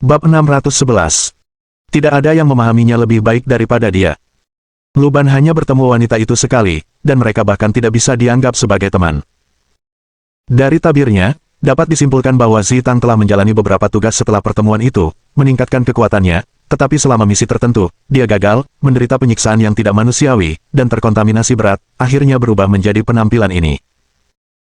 Bab 611. Tidak ada yang memahaminya lebih baik daripada dia. Luban hanya bertemu wanita itu sekali, dan mereka bahkan tidak bisa dianggap sebagai teman. Dari tabirnya, dapat disimpulkan bahwa Zitang telah menjalani beberapa tugas setelah pertemuan itu, meningkatkan kekuatannya, tetapi selama misi tertentu, dia gagal, menderita penyiksaan yang tidak manusiawi, dan terkontaminasi berat, akhirnya berubah menjadi penampilan ini.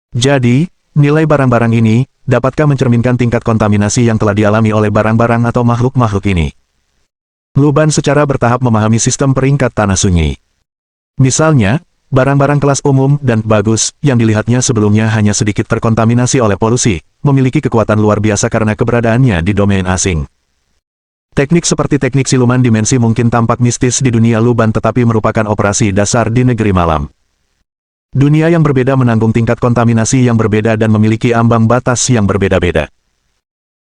Jadi, nilai barang-barang ini, dapatkah mencerminkan tingkat kontaminasi yang telah dialami oleh barang-barang atau makhluk-makhluk ini? Luban secara bertahap memahami sistem peringkat tanah sunyi. Misalnya, barang-barang kelas umum dan bagus, yang dilihatnya sebelumnya hanya sedikit terkontaminasi oleh polusi, memiliki kekuatan luar biasa karena keberadaannya di domain asing. Teknik seperti teknik siluman dimensi mungkin tampak mistis di dunia Luban tetapi merupakan operasi dasar di negeri malam. Dunia yang berbeda menanggung tingkat kontaminasi yang berbeda dan memiliki ambang batas yang berbeda-beda.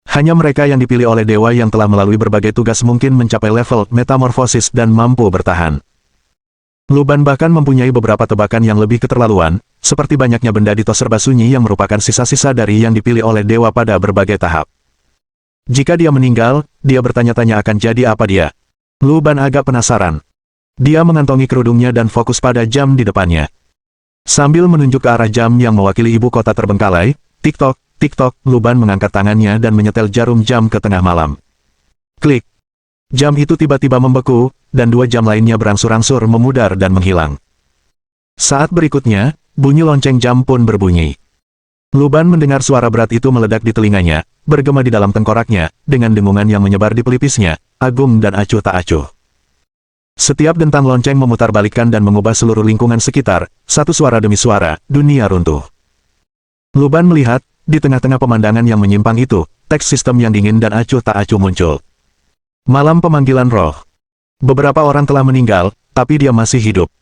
Hanya mereka yang dipilih oleh dewa yang telah melalui berbagai tugas mungkin mencapai level metamorfosis dan mampu bertahan. Luban bahkan mempunyai beberapa tebakan yang lebih keterlaluan, seperti banyaknya benda di tos serba sunyi yang merupakan sisa-sisa dari yang dipilih oleh dewa pada berbagai tahap. Jika dia meninggal, dia bertanya-tanya akan jadi apa dia. Luban agak penasaran. Dia mengantongi kerudungnya dan fokus pada jam di depannya. Sambil menunjuk ke arah jam yang mewakili ibu kota terbengkalai, tik-tok, tik-tok, Luban mengangkat tangannya dan menyetel jarum jam ke tengah malam. Klik. Jam itu tiba-tiba membeku, dan 2 jam lainnya berangsur-angsur memudar dan menghilang. Saat berikutnya, bunyi lonceng jam pun berbunyi. Luban mendengar suara berat itu meledak di telinganya, bergema di dalam tengkoraknya, dengan dengungan yang menyebar di pelipisnya, agung dan acuh tak acuh. Setiap dentan lonceng memutarbalikkan dan mengubah seluruh lingkungan sekitar, satu suara demi suara, dunia runtuh. Luban melihat, di tengah-tengah pemandangan yang menyimpang itu, teks sistem yang dingin dan acuh tak acuh muncul. Malam pemanggilan roh. Beberapa orang telah meninggal, tapi dia masih hidup.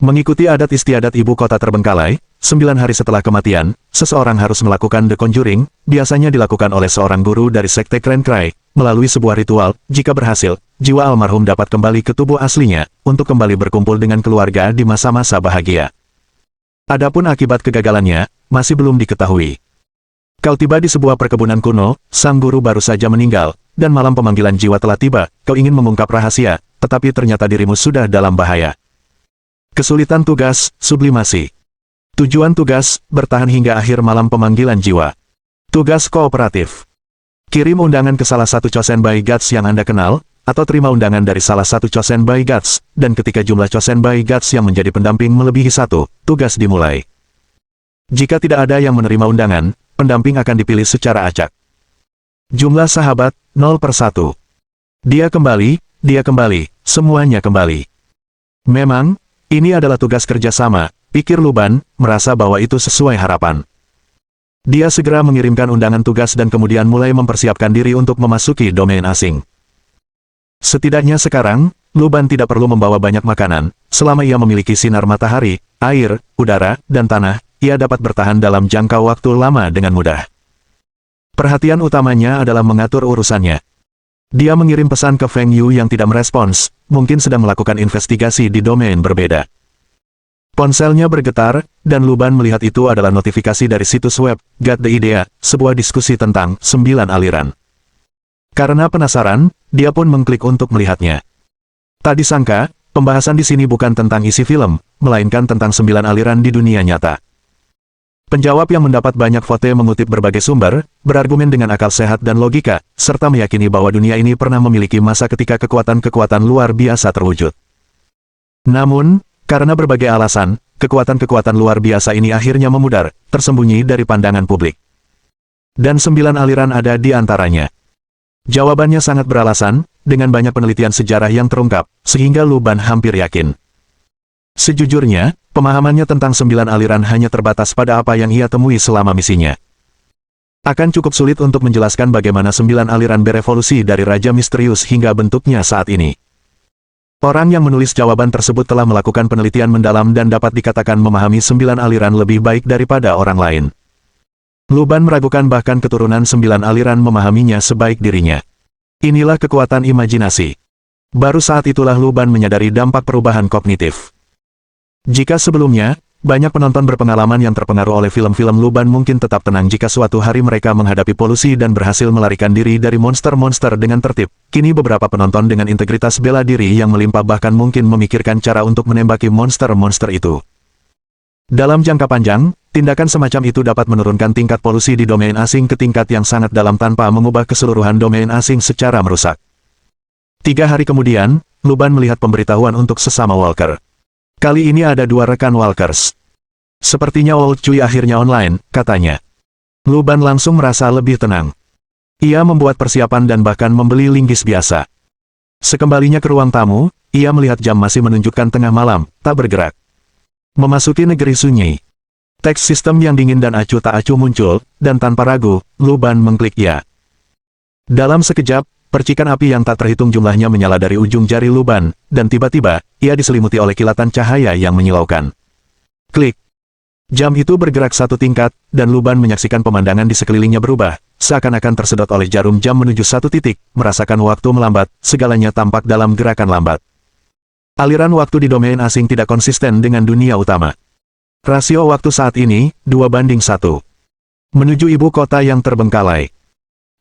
Mengikuti adat istiadat ibu kota terbengkalai, 9 hari setelah kematian, seseorang harus melakukan The Conjuring, biasanya dilakukan oleh seorang guru dari sekte Krenkrai, melalui sebuah ritual. Jika berhasil, jiwa almarhum dapat kembali ke tubuh aslinya, untuk kembali berkumpul dengan keluarga di masa-masa bahagia. Adapun akibat kegagalannya, masih belum diketahui. Kau tiba di sebuah perkebunan kuno, sang guru baru saja meninggal, dan malam pemanggilan jiwa telah tiba. Kau ingin mengungkap rahasia, tetapi ternyata dirimu sudah dalam bahaya. Kesulitan tugas, sublimasi. Tujuan tugas, bertahan hingga akhir malam pemanggilan jiwa. Tugas kooperatif. Kirim undangan ke salah satu Chosen by Gods yang Anda kenal, atau terima undangan dari salah satu Chosen by Gods, dan ketika jumlah Chosen by Gods yang menjadi pendamping melebihi 1, tugas dimulai. Jika tidak ada yang menerima undangan, pendamping akan dipilih secara acak. Jumlah sahabat, 0/1. Dia kembali, semuanya kembali. Memang, ini adalah tugas kerjasama, pikir Luban, merasa bahwa itu sesuai harapan. Dia segera mengirimkan undangan tugas dan kemudian mulai mempersiapkan diri untuk memasuki domain asing. Setidaknya sekarang, Luban tidak perlu membawa banyak makanan, selama ia memiliki sinar matahari, air, udara, dan tanah, ia dapat bertahan dalam jangka waktu lama dengan mudah. Perhatian utamanya adalah mengatur urusannya. Dia mengirim pesan ke Feng Yu yang tidak merespons, mungkin sedang melakukan investigasi di domain berbeda. Ponselnya bergetar, dan Luban melihat itu adalah notifikasi dari situs web, Got the Idea, sebuah diskusi tentang 9 aliran. Karena penasaran, dia pun mengklik untuk melihatnya. Tak disangka, pembahasan di sini bukan tentang isi film, melainkan tentang 9 aliran di dunia nyata. Penjawab yang mendapat banyak vote mengutip berbagai sumber, berargumen dengan akal sehat dan logika, serta meyakini bahwa dunia ini pernah memiliki masa ketika kekuatan-kekuatan luar biasa terwujud. Namun, karena berbagai alasan, kekuatan-kekuatan luar biasa ini akhirnya memudar, tersembunyi dari pandangan publik. Dan 9 aliran ada di antaranya. Jawabannya sangat beralasan, dengan banyak penelitian sejarah yang terungkap, sehingga Luban hampir yakin. Sejujurnya, pemahamannya tentang 9 aliran hanya terbatas pada apa yang ia temui selama misinya. Akan cukup sulit untuk menjelaskan bagaimana 9 aliran berevolusi dari Raja Misterius hingga bentuknya saat ini. Orang yang menulis jawaban tersebut telah melakukan penelitian mendalam dan dapat dikatakan memahami 9 aliran lebih baik daripada orang lain. Luban meragukan bahkan keturunan 9 aliran memahaminya sebaik dirinya. Inilah kekuatan imajinasi. Baru saat itulah Luban menyadari dampak perubahan kognitif. Jika sebelumnya, Banyak penonton berpengalaman yang terpengaruh oleh film-film Luban mungkin tetap tenang jika suatu hari mereka menghadapi polusi dan berhasil melarikan diri dari monster-monster dengan tertib. Kini beberapa penonton dengan integritas bela diri yang melimpah bahkan mungkin memikirkan cara untuk menembaki monster-monster itu. Dalam jangka panjang, tindakan semacam itu dapat menurunkan tingkat polusi di domain asing ke tingkat yang sangat dalam tanpa mengubah keseluruhan domain asing secara merusak. 3 hari kemudian, Luban melihat pemberitahuan untuk sesama Walker. Kali ini ada 2 rekan Walkers. Sepertinya Old Cuy akhirnya online, katanya. Luban langsung merasa lebih tenang. Ia membuat persiapan dan bahkan membeli linggis biasa. Sekembalinya ke ruang tamu, ia melihat jam masih menunjukkan tengah malam, tak bergerak. Memasuki negeri sunyi. Teks sistem yang dingin dan acuh tak acuh muncul, dan tanpa ragu, Luban mengklik ya. Dalam sekejap, percikan api yang tak terhitung jumlahnya menyala dari ujung jari Luban, dan tiba-tiba, ia diselimuti oleh kilatan cahaya yang menyilaukan. Klik. Jam itu bergerak 1 tingkat, dan Luban menyaksikan pemandangan di sekelilingnya berubah, seakan-akan tersedot oleh jarum jam menuju 1 titik, merasakan waktu melambat, segalanya tampak dalam gerakan lambat. Aliran waktu di domain asing tidak konsisten dengan dunia utama. Rasio waktu saat ini, 2:1. Menuju ibu kota yang terbengkalai.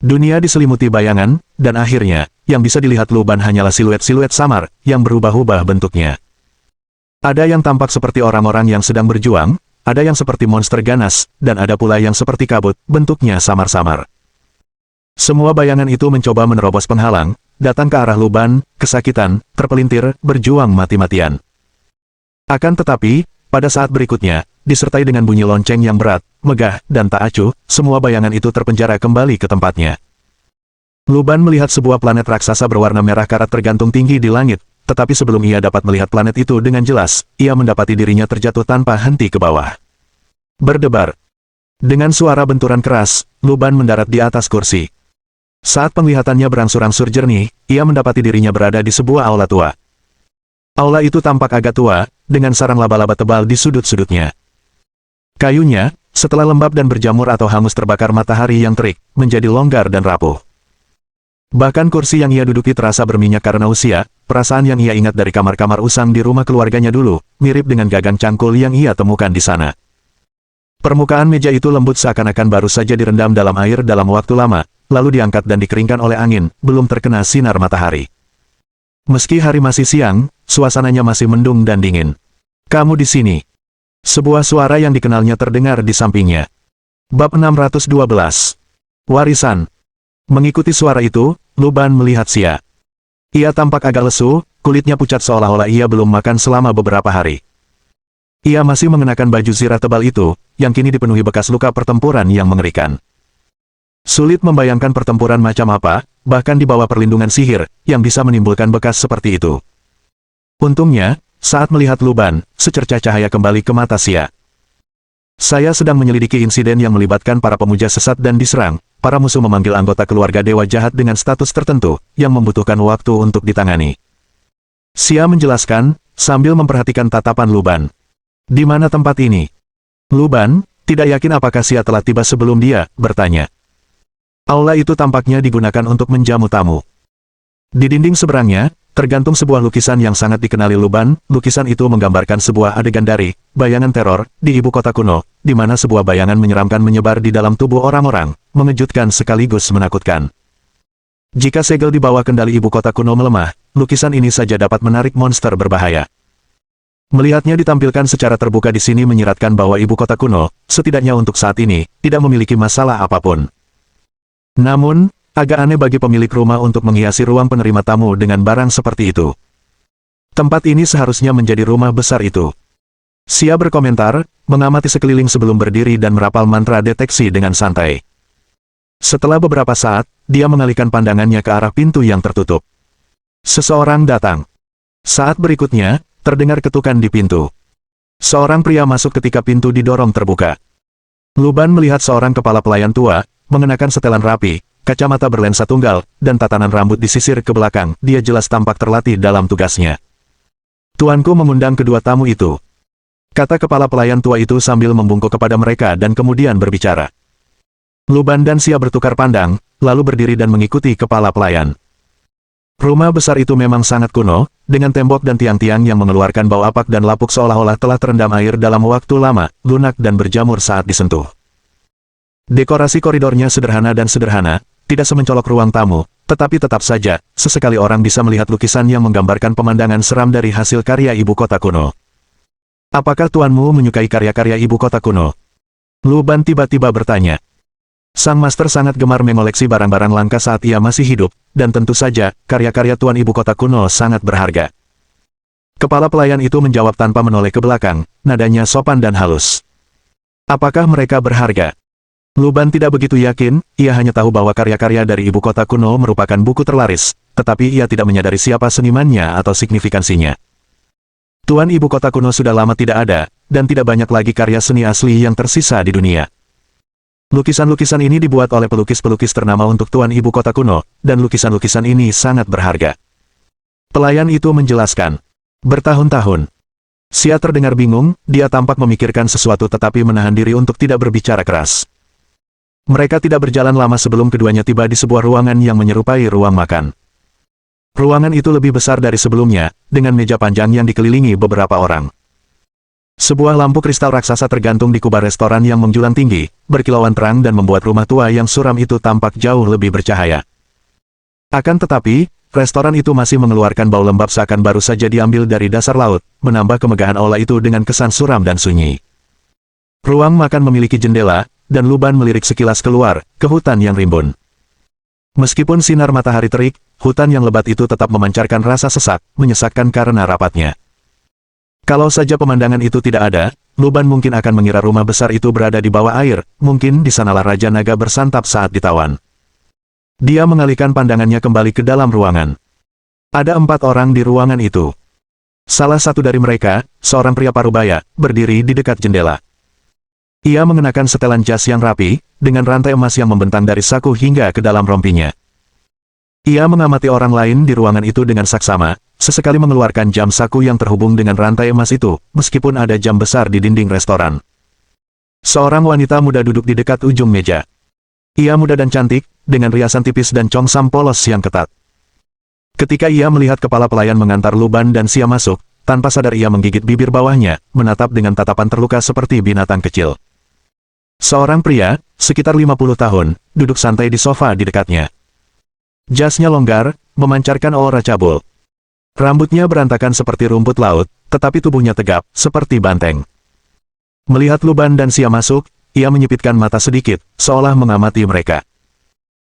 Dunia diselimuti bayangan, dan akhirnya, yang bisa dilihat Luban hanyalah siluet-siluet samar, yang berubah-ubah bentuknya. Ada yang tampak seperti orang-orang yang sedang berjuang, ada yang seperti monster ganas, dan ada pula yang seperti kabut, bentuknya samar-samar. Semua bayangan itu mencoba menerobos penghalang, datang ke arah Luban, kesakitan, terpelintir, berjuang mati-matian. Akan tetapi, pada saat berikutnya, disertai dengan bunyi lonceng yang berat, megah, dan tak acuh, semua bayangan itu terpenjara kembali ke tempatnya. Luban melihat sebuah planet raksasa berwarna merah karat tergantung tinggi di langit, tetapi sebelum ia dapat melihat planet itu dengan jelas, ia mendapati dirinya terjatuh tanpa henti ke bawah. Berdebar. Dengan suara benturan keras, Luban mendarat di atas kursi. Saat penglihatannya berangsur-angsur jernih, ia mendapati dirinya berada di sebuah aula tua. Aula itu tampak agak tua, dengan sarang laba-laba tebal di sudut-sudutnya. Kayunya, setelah lembab dan berjamur atau hangus terbakar matahari yang terik, menjadi longgar dan rapuh. Bahkan kursi yang ia duduki terasa berminyak karena usia, perasaan yang ia ingat dari kamar-kamar usang di rumah keluarganya dulu, mirip dengan gagang cangkul yang ia temukan di sana. Permukaan meja itu lembut seakan-akan baru saja direndam dalam air dalam waktu lama, lalu diangkat dan dikeringkan oleh angin, belum terkena sinar matahari. Meski hari masih siang, suasananya masih mendung dan dingin. "Kamu di sini." Sebuah suara yang dikenalnya terdengar di sampingnya. Bab 612. Warisan. Mengikuti suara itu, Luban melihat Xia. Ia tampak agak lesu, kulitnya pucat seolah-olah ia belum makan selama beberapa hari. Ia masih mengenakan baju zirah tebal itu, yang kini dipenuhi bekas luka pertempuran yang mengerikan. Sulit membayangkan pertempuran macam apa, bahkan di bawah perlindungan sihir, yang bisa menimbulkan bekas seperti itu. Untungnya, saat melihat Luban, secercah cahaya kembali ke mata Xia. "Saya sedang menyelidiki insiden yang melibatkan para pemuja sesat dan diserang, para musuh memanggil anggota keluarga dewa jahat dengan status tertentu, yang membutuhkan waktu untuk ditangani." Xia menjelaskan, sambil memperhatikan tatapan Luban. "Di mana tempat ini?" Luban, tidak yakin apakah Xia telah tiba sebelum dia, bertanya. Aula itu tampaknya digunakan untuk menjamu tamu. Di dinding seberangnya, tergantung sebuah lukisan yang sangat dikenali Luban. Lukisan itu menggambarkan sebuah adegan dari bayangan teror di ibu kota kuno, di mana sebuah bayangan menyeramkan menyebar di dalam tubuh orang-orang, mengejutkan sekaligus menakutkan. Jika segel di bawah kendali ibu kota kuno melemah, lukisan ini saja dapat menarik monster berbahaya. Melihatnya ditampilkan secara terbuka di sini menyiratkan bahwa ibu kota kuno, setidaknya untuk saat ini, tidak memiliki masalah apapun. Namun, agak aneh bagi pemilik rumah untuk menghiasi ruang penerima tamu dengan barang seperti itu. Tempat ini seharusnya menjadi rumah besar itu. Xia berkomentar, mengamati sekeliling sebelum berdiri dan merapal mantra deteksi dengan santai. Setelah beberapa saat, dia mengalihkan pandangannya ke arah pintu yang tertutup. Seseorang datang. Saat berikutnya, terdengar ketukan di pintu. Seorang pria masuk ketika pintu didorong terbuka. Luban melihat seorang kepala pelayan tua, mengenakan setelan rapi, kacamata berlensa tunggal, dan tatanan rambut disisir ke belakang. Dia jelas tampak terlatih dalam tugasnya. "Tuanku mengundang kedua tamu itu," kata kepala pelayan tua itu sambil membungkuk kepada mereka dan kemudian berbicara. Luban dan Xia bertukar pandang, lalu berdiri dan mengikuti kepala pelayan. Rumah besar itu memang sangat kuno, dengan tembok dan tiang-tiang yang mengeluarkan bau apak dan lapuk seolah-olah telah terendam air dalam waktu lama, lunak dan berjamur saat disentuh. Dekorasi koridornya sederhana dan sederhana, tidak semencolok ruang tamu, tetapi tetap saja, sesekali orang bisa melihat lukisan yang menggambarkan pemandangan seram dari hasil karya ibu kota kuno. Apakah tuanmu menyukai karya-karya ibu kota kuno? Lu Ban tiba-tiba bertanya. Sang master sangat gemar mengoleksi barang-barang langka saat ia masih hidup, dan tentu saja, karya-karya tuan ibu kota kuno sangat berharga. Kepala pelayan itu menjawab tanpa menoleh ke belakang, nadanya sopan dan halus. Apakah mereka berharga? Lu Ban tidak begitu yakin, ia hanya tahu bahwa karya-karya dari ibu kota kuno merupakan buku terlaris, tetapi ia tidak menyadari siapa senimannya atau signifikansinya. Tuan ibu kota kuno sudah lama tidak ada, dan tidak banyak lagi karya seni asli yang tersisa di dunia. Lukisan-lukisan ini dibuat oleh pelukis-pelukis ternama untuk tuan ibu kota kuno, dan lukisan-lukisan ini sangat berharga. Pelayan itu menjelaskan. Bertahun-tahun. Xia terdengar bingung, dia tampak memikirkan sesuatu tetapi menahan diri untuk tidak berbicara keras. Mereka tidak berjalan lama sebelum keduanya tiba di sebuah ruangan yang menyerupai ruang makan. Ruangan itu lebih besar dari sebelumnya, dengan meja panjang yang dikelilingi beberapa orang. Sebuah lampu kristal raksasa tergantung di kubah restoran yang menjulang tinggi, berkilauan terang dan membuat rumah tua yang suram itu tampak jauh lebih bercahaya. Akan tetapi, restoran itu masih mengeluarkan bau lembab seakan baru saja diambil dari dasar laut, menambah kemegahan aula itu dengan kesan suram dan sunyi. Ruang makan memiliki jendela, dan Lu Ban melirik sekilas keluar, ke hutan yang rimbun. Meskipun sinar matahari terik, hutan yang lebat itu tetap memancarkan rasa sesak, menyesakkan karena rapatnya. Kalau saja pemandangan itu tidak ada, Lu Ban mungkin akan mengira rumah besar itu berada di bawah air, mungkin di sanalah Raja Naga bersantap saat ditawan. Dia mengalihkan pandangannya kembali ke dalam ruangan. Ada 4 orang di ruangan itu. Salah satu dari mereka, seorang pria parubaya, berdiri di dekat jendela. Ia mengenakan setelan jas yang rapi, dengan rantai emas yang membentang dari saku hingga ke dalam rompinya. Ia mengamati orang lain di ruangan itu dengan saksama, sesekali mengeluarkan jam saku yang terhubung dengan rantai emas itu, meskipun ada jam besar di dinding restoran. Seorang wanita muda duduk di dekat ujung meja. Ia muda dan cantik, dengan riasan tipis dan congsam polos yang ketat. Ketika ia melihat kepala pelayan mengantar Lu Ban dan Xia masuk, tanpa sadar ia menggigit bibir bawahnya, menatap dengan tatapan terluka seperti binatang kecil. Seorang pria, sekitar 50 tahun, duduk santai di sofa di dekatnya. Jasnya longgar, memancarkan aura cabul. Rambutnya berantakan seperti rumput laut, tetapi tubuhnya tegap, seperti banteng. Melihat Lu Ban dan Xia masuk, ia menyipitkan mata sedikit, seolah mengamati mereka.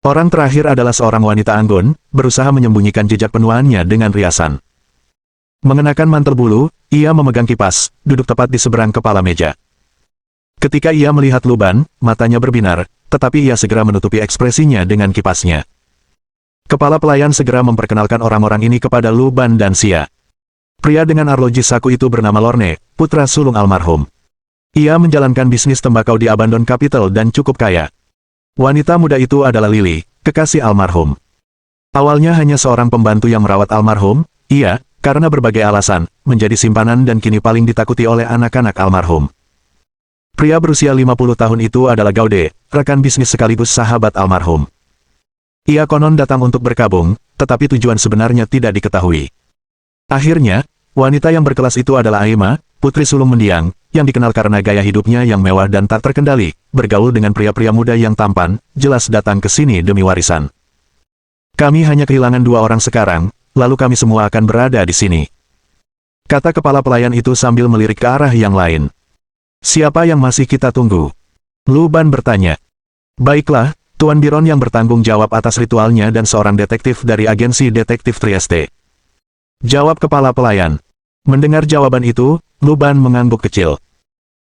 Orang terakhir adalah seorang wanita anggun, berusaha menyembunyikan jejak penuaannya dengan riasan. Mengenakan mantel bulu, ia memegang kipas, duduk tepat di seberang kepala meja. Ketika ia melihat Lu Ban, matanya berbinar, tetapi ia segera menutupi ekspresinya dengan kipasnya. Kepala pelayan segera memperkenalkan orang-orang ini kepada Lu Ban dan Xia. Pria dengan arloji saku itu bernama Lorne, putra sulung almarhum. Ia menjalankan bisnis tembakau di Abandon Capital dan cukup kaya. Wanita muda itu adalah Lily, kekasih almarhum. Awalnya hanya seorang pembantu yang merawat almarhum, ia, karena berbagai alasan, menjadi simpanan dan kini paling ditakuti oleh anak-anak almarhum. Pria berusia 50 tahun itu adalah Gaude, rekan bisnis sekaligus sahabat almarhum. Ia konon datang untuk berkabung, tetapi tujuan sebenarnya tidak diketahui. Akhirnya, wanita yang berkelas itu adalah Aima, putri sulung mendiang, yang dikenal karena gaya hidupnya yang mewah dan tak terkendali, bergaul dengan pria-pria muda yang tampan, jelas datang ke sini demi warisan. Kami hanya kehilangan 2 orang sekarang, lalu kami semua akan berada di sini. Kata kepala pelayan itu sambil melirik ke arah yang lain. Siapa yang masih kita tunggu? Lu Ban bertanya. Baiklah, Tuan Biron yang bertanggung jawab atas ritualnya dan seorang detektif dari agensi detektif Trieste. Jawab kepala pelayan. Mendengar jawaban itu, Lu Ban mengangguk kecil.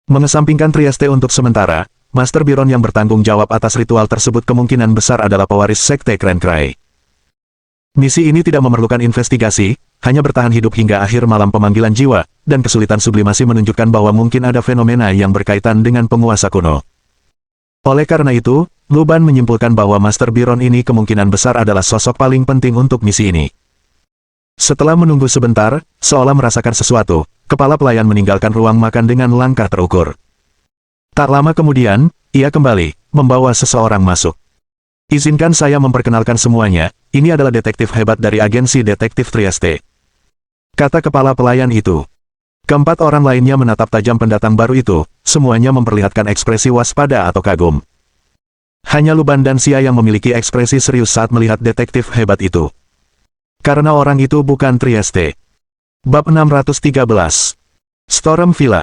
Mengesampingkan Trieste untuk sementara, Master Biron yang bertanggung jawab atas ritual tersebut kemungkinan besar adalah pewaris Sekte Krenkrai. Misi ini tidak memerlukan investigasi, hanya bertahan hidup hingga akhir malam pemanggilan jiwa, dan kesulitan sublimasi menunjukkan bahwa mungkin ada fenomena yang berkaitan dengan penguasa kuno. Oleh karena itu, Lu Ban menyimpulkan bahwa Master Biron ini kemungkinan besar adalah sosok paling penting untuk misi ini. Setelah menunggu sebentar, seolah merasakan sesuatu, kepala pelayan meninggalkan ruang makan dengan langkah terukur. Tak lama kemudian, ia kembali, membawa seseorang masuk. Izinkan saya memperkenalkan semuanya, ini adalah detektif hebat dari agensi detektif Trieste. Kata kepala pelayan itu. Keempat orang lainnya menatap tajam pendatang baru itu, semuanya memperlihatkan ekspresi waspada atau kagum. Hanya Luban dan Xia yang memiliki ekspresi serius saat melihat detektif hebat itu. Karena orang itu bukan Trieste. Bab 613. Storm Villa.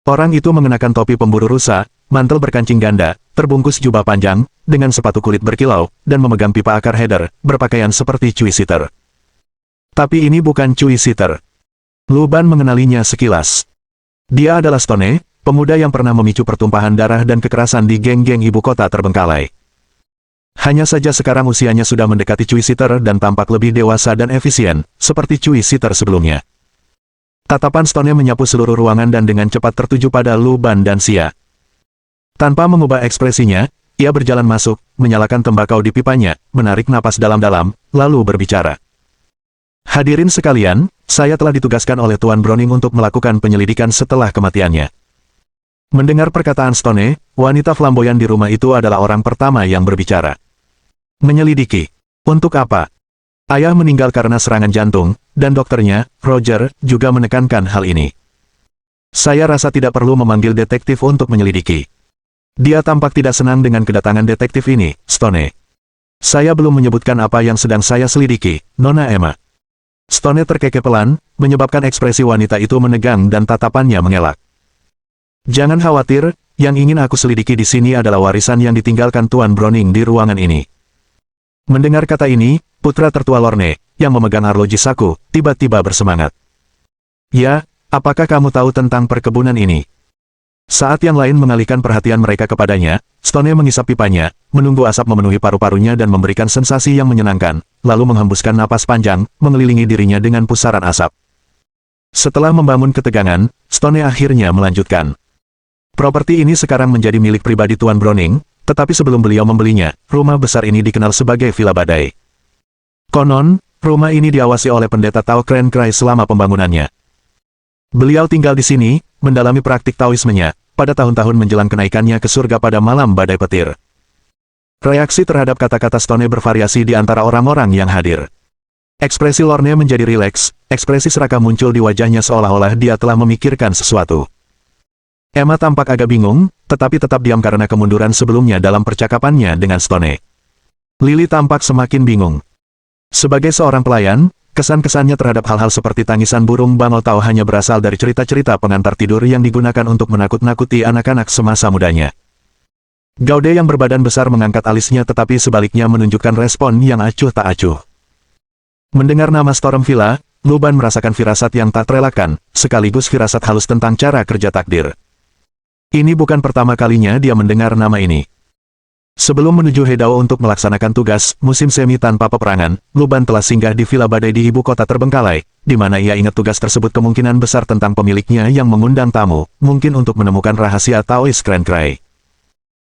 Orang itu mengenakan topi pemburu rusa, mantel berkancing ganda, terbungkus jubah panjang, dengan sepatu kulit berkilau, dan memegang pipa akar header, berpakaian seperti Cui Sitter. Tapi ini bukan Cui Sitter. Luban mengenalinya sekilas. Dia adalah Stone, pemuda yang pernah memicu pertumpahan darah dan kekerasan di geng-geng ibu kota terbengkalai. Hanya saja sekarang usianya sudah mendekati Cui Sitter dan tampak lebih dewasa dan efisien, seperti Cui Sitter sebelumnya. Tatapan Stone menyapu seluruh ruangan dan dengan cepat tertuju pada Luban dan Xia. Tanpa mengubah ekspresinya, ia berjalan masuk, menyalakan tembakau di pipanya, menarik napas dalam-dalam, lalu berbicara. Hadirin sekalian, saya telah ditugaskan oleh Tuan Browning untuk melakukan penyelidikan setelah kematiannya. Mendengar perkataan Stone, wanita flamboyan di rumah itu adalah orang pertama yang berbicara. Menyelidiki. Untuk apa? Ayah meninggal karena serangan jantung, dan dokternya, Roger, juga menekankan hal ini. Saya rasa tidak perlu memanggil detektif untuk menyelidiki. Dia tampak tidak senang dengan kedatangan detektif ini, Stone. Saya belum menyebutkan apa yang sedang saya selidiki, Nona Emma. Stone terkekeh pelan, menyebabkan ekspresi wanita itu menegang dan tatapannya mengelak. Jangan khawatir, yang ingin aku selidiki di sini adalah warisan yang ditinggalkan Tuan Browning di ruangan ini. Mendengar kata ini, putra tertua Lorne, yang memegang arloji saku, tiba-tiba bersemangat. Ya, apakah kamu tahu tentang perkebunan ini? Saat yang lain mengalihkan perhatian mereka kepadanya, Stone mengisap pipanya, menunggu asap memenuhi paru-parunya dan memberikan sensasi yang menyenangkan, lalu menghembuskan napas panjang, mengelilingi dirinya dengan pusaran asap. Setelah membangun ketegangan, Stone akhirnya melanjutkan. Properti ini sekarang menjadi milik pribadi Tuan Browning, tetapi sebelum beliau membelinya, rumah besar ini dikenal sebagai Villa Badai. Konon, rumah ini diawasi oleh pendeta Tao Kren Krai selama pembangunannya. Beliau tinggal di sini, mendalami praktik Taoismenya, pada tahun-tahun menjelang kenaikannya ke surga pada malam badai petir. Reaksi terhadap kata-kata Stone bervariasi di antara orang-orang yang hadir. Ekspresi Lorne menjadi rileks, ekspresi serakah muncul di wajahnya seolah-olah dia telah memikirkan sesuatu. Emma tampak agak bingung, tetapi tetap diam karena kemunduran sebelumnya dalam percakapannya dengan Stone. Lily tampak semakin bingung. Sebagai seorang pelayan, kesan-kesannya terhadap hal-hal seperti tangisan burung bangau Tao hanya berasal dari cerita-cerita pengantar tidur yang digunakan untuk menakut-nakuti anak-anak semasa mudanya. Gaude yang berbadan besar mengangkat alisnya tetapi sebaliknya menunjukkan respon yang acuh tak acuh. Mendengar nama Storm Villa, Luban merasakan firasat yang tak terelakkan, sekaligus firasat halus tentang cara kerja takdir. Ini bukan pertama kalinya dia mendengar nama ini. Sebelum menuju Hedao untuk melaksanakan tugas musim semi tanpa peperangan, Luban telah singgah di Villa Badai di ibu kota terbengkalai, di mana ia ingat tugas tersebut kemungkinan besar tentang pemiliknya yang mengundang tamu, mungkin untuk menemukan rahasia Taois Kren Krai.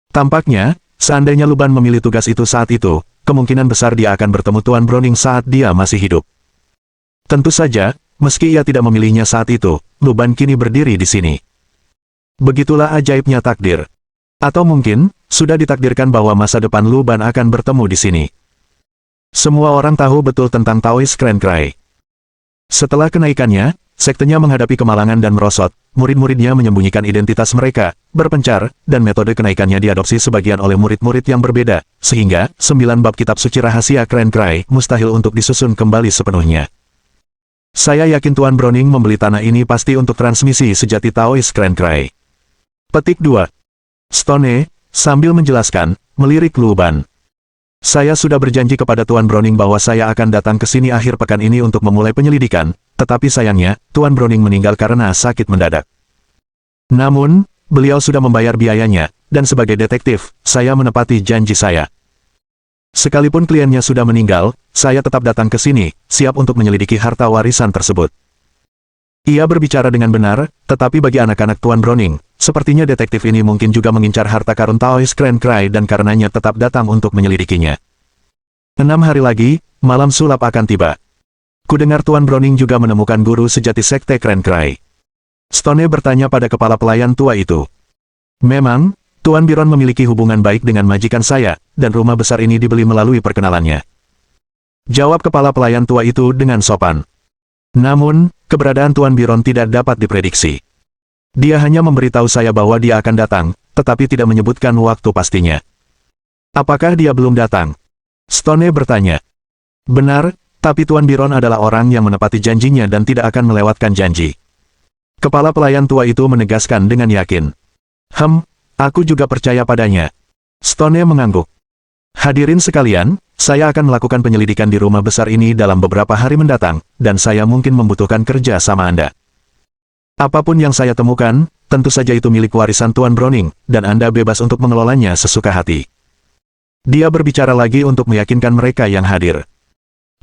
Tampaknya, seandainya Luban memilih tugas itu saat itu, kemungkinan besar dia akan bertemu Tuan Browning saat dia masih hidup. Tentu saja, meski ia tidak memilihnya saat itu, Luban kini berdiri di sini. Begitulah ajaibnya takdir. Atau mungkin, sudah ditakdirkan bahwa masa depan Luban akan bertemu di sini. Semua orang tahu betul tentang Taois Kren Krai. Setelah kenaikannya, sektenya menghadapi kemalangan dan merosot, murid-muridnya menyembunyikan identitas mereka, berpencar, dan metode kenaikannya diadopsi sebagian oleh murid-murid yang berbeda, sehingga 9 bab kitab suci rahasia Kren Krai mustahil untuk disusun kembali sepenuhnya. Saya yakin Tuan Browning membeli tanah ini pasti untuk transmisi sejati Taois Kren Krai. Petik 2. Stone, sambil menjelaskan, melirik Luban. Saya sudah berjanji kepada Tuan Browning bahwa saya akan datang ke sini akhir pekan ini untuk memulai penyelidikan, tetapi sayangnya, Tuan Browning meninggal karena sakit mendadak. Namun, beliau sudah membayar biayanya, dan sebagai detektif, saya menepati janji saya. Sekalipun kliennya sudah meninggal, saya tetap datang ke sini, siap untuk menyelidiki harta warisan tersebut. Ia berbicara dengan benar, tetapi bagi anak-anak Tuan Browning, sepertinya detektif ini mungkin juga mengincar harta karun Taois Kren Krai dan karenanya tetap datang untuk menyelidikinya. 6 hari lagi, malam sulap akan tiba. Kudengar Tuan Browning juga menemukan guru sejati sekte Kren Krai. Stone bertanya pada kepala pelayan tua itu. Memang, Tuan Biron memiliki hubungan baik dengan majikan saya, dan rumah besar ini dibeli melalui perkenalannya. Jawab kepala pelayan tua itu dengan sopan. Namun, keberadaan Tuan Biron tidak dapat diprediksi. Dia hanya memberitahu saya bahwa dia akan datang, tetapi tidak menyebutkan waktu pastinya. Apakah dia belum datang? Stone bertanya. Benar, tapi Tuan Biron adalah orang yang menepati janjinya dan tidak akan melewatkan janji. Kepala pelayan tua itu menegaskan dengan yakin. Aku juga percaya padanya. Stone mengangguk. Hadirin sekalian, saya akan melakukan penyelidikan di rumah besar ini dalam beberapa hari mendatang, dan saya mungkin membutuhkan kerja sama Anda. Apapun yang saya temukan, tentu saja itu milik warisan Tuan Browning, dan Anda bebas untuk mengelolanya sesuka hati. Dia berbicara lagi untuk meyakinkan mereka yang hadir.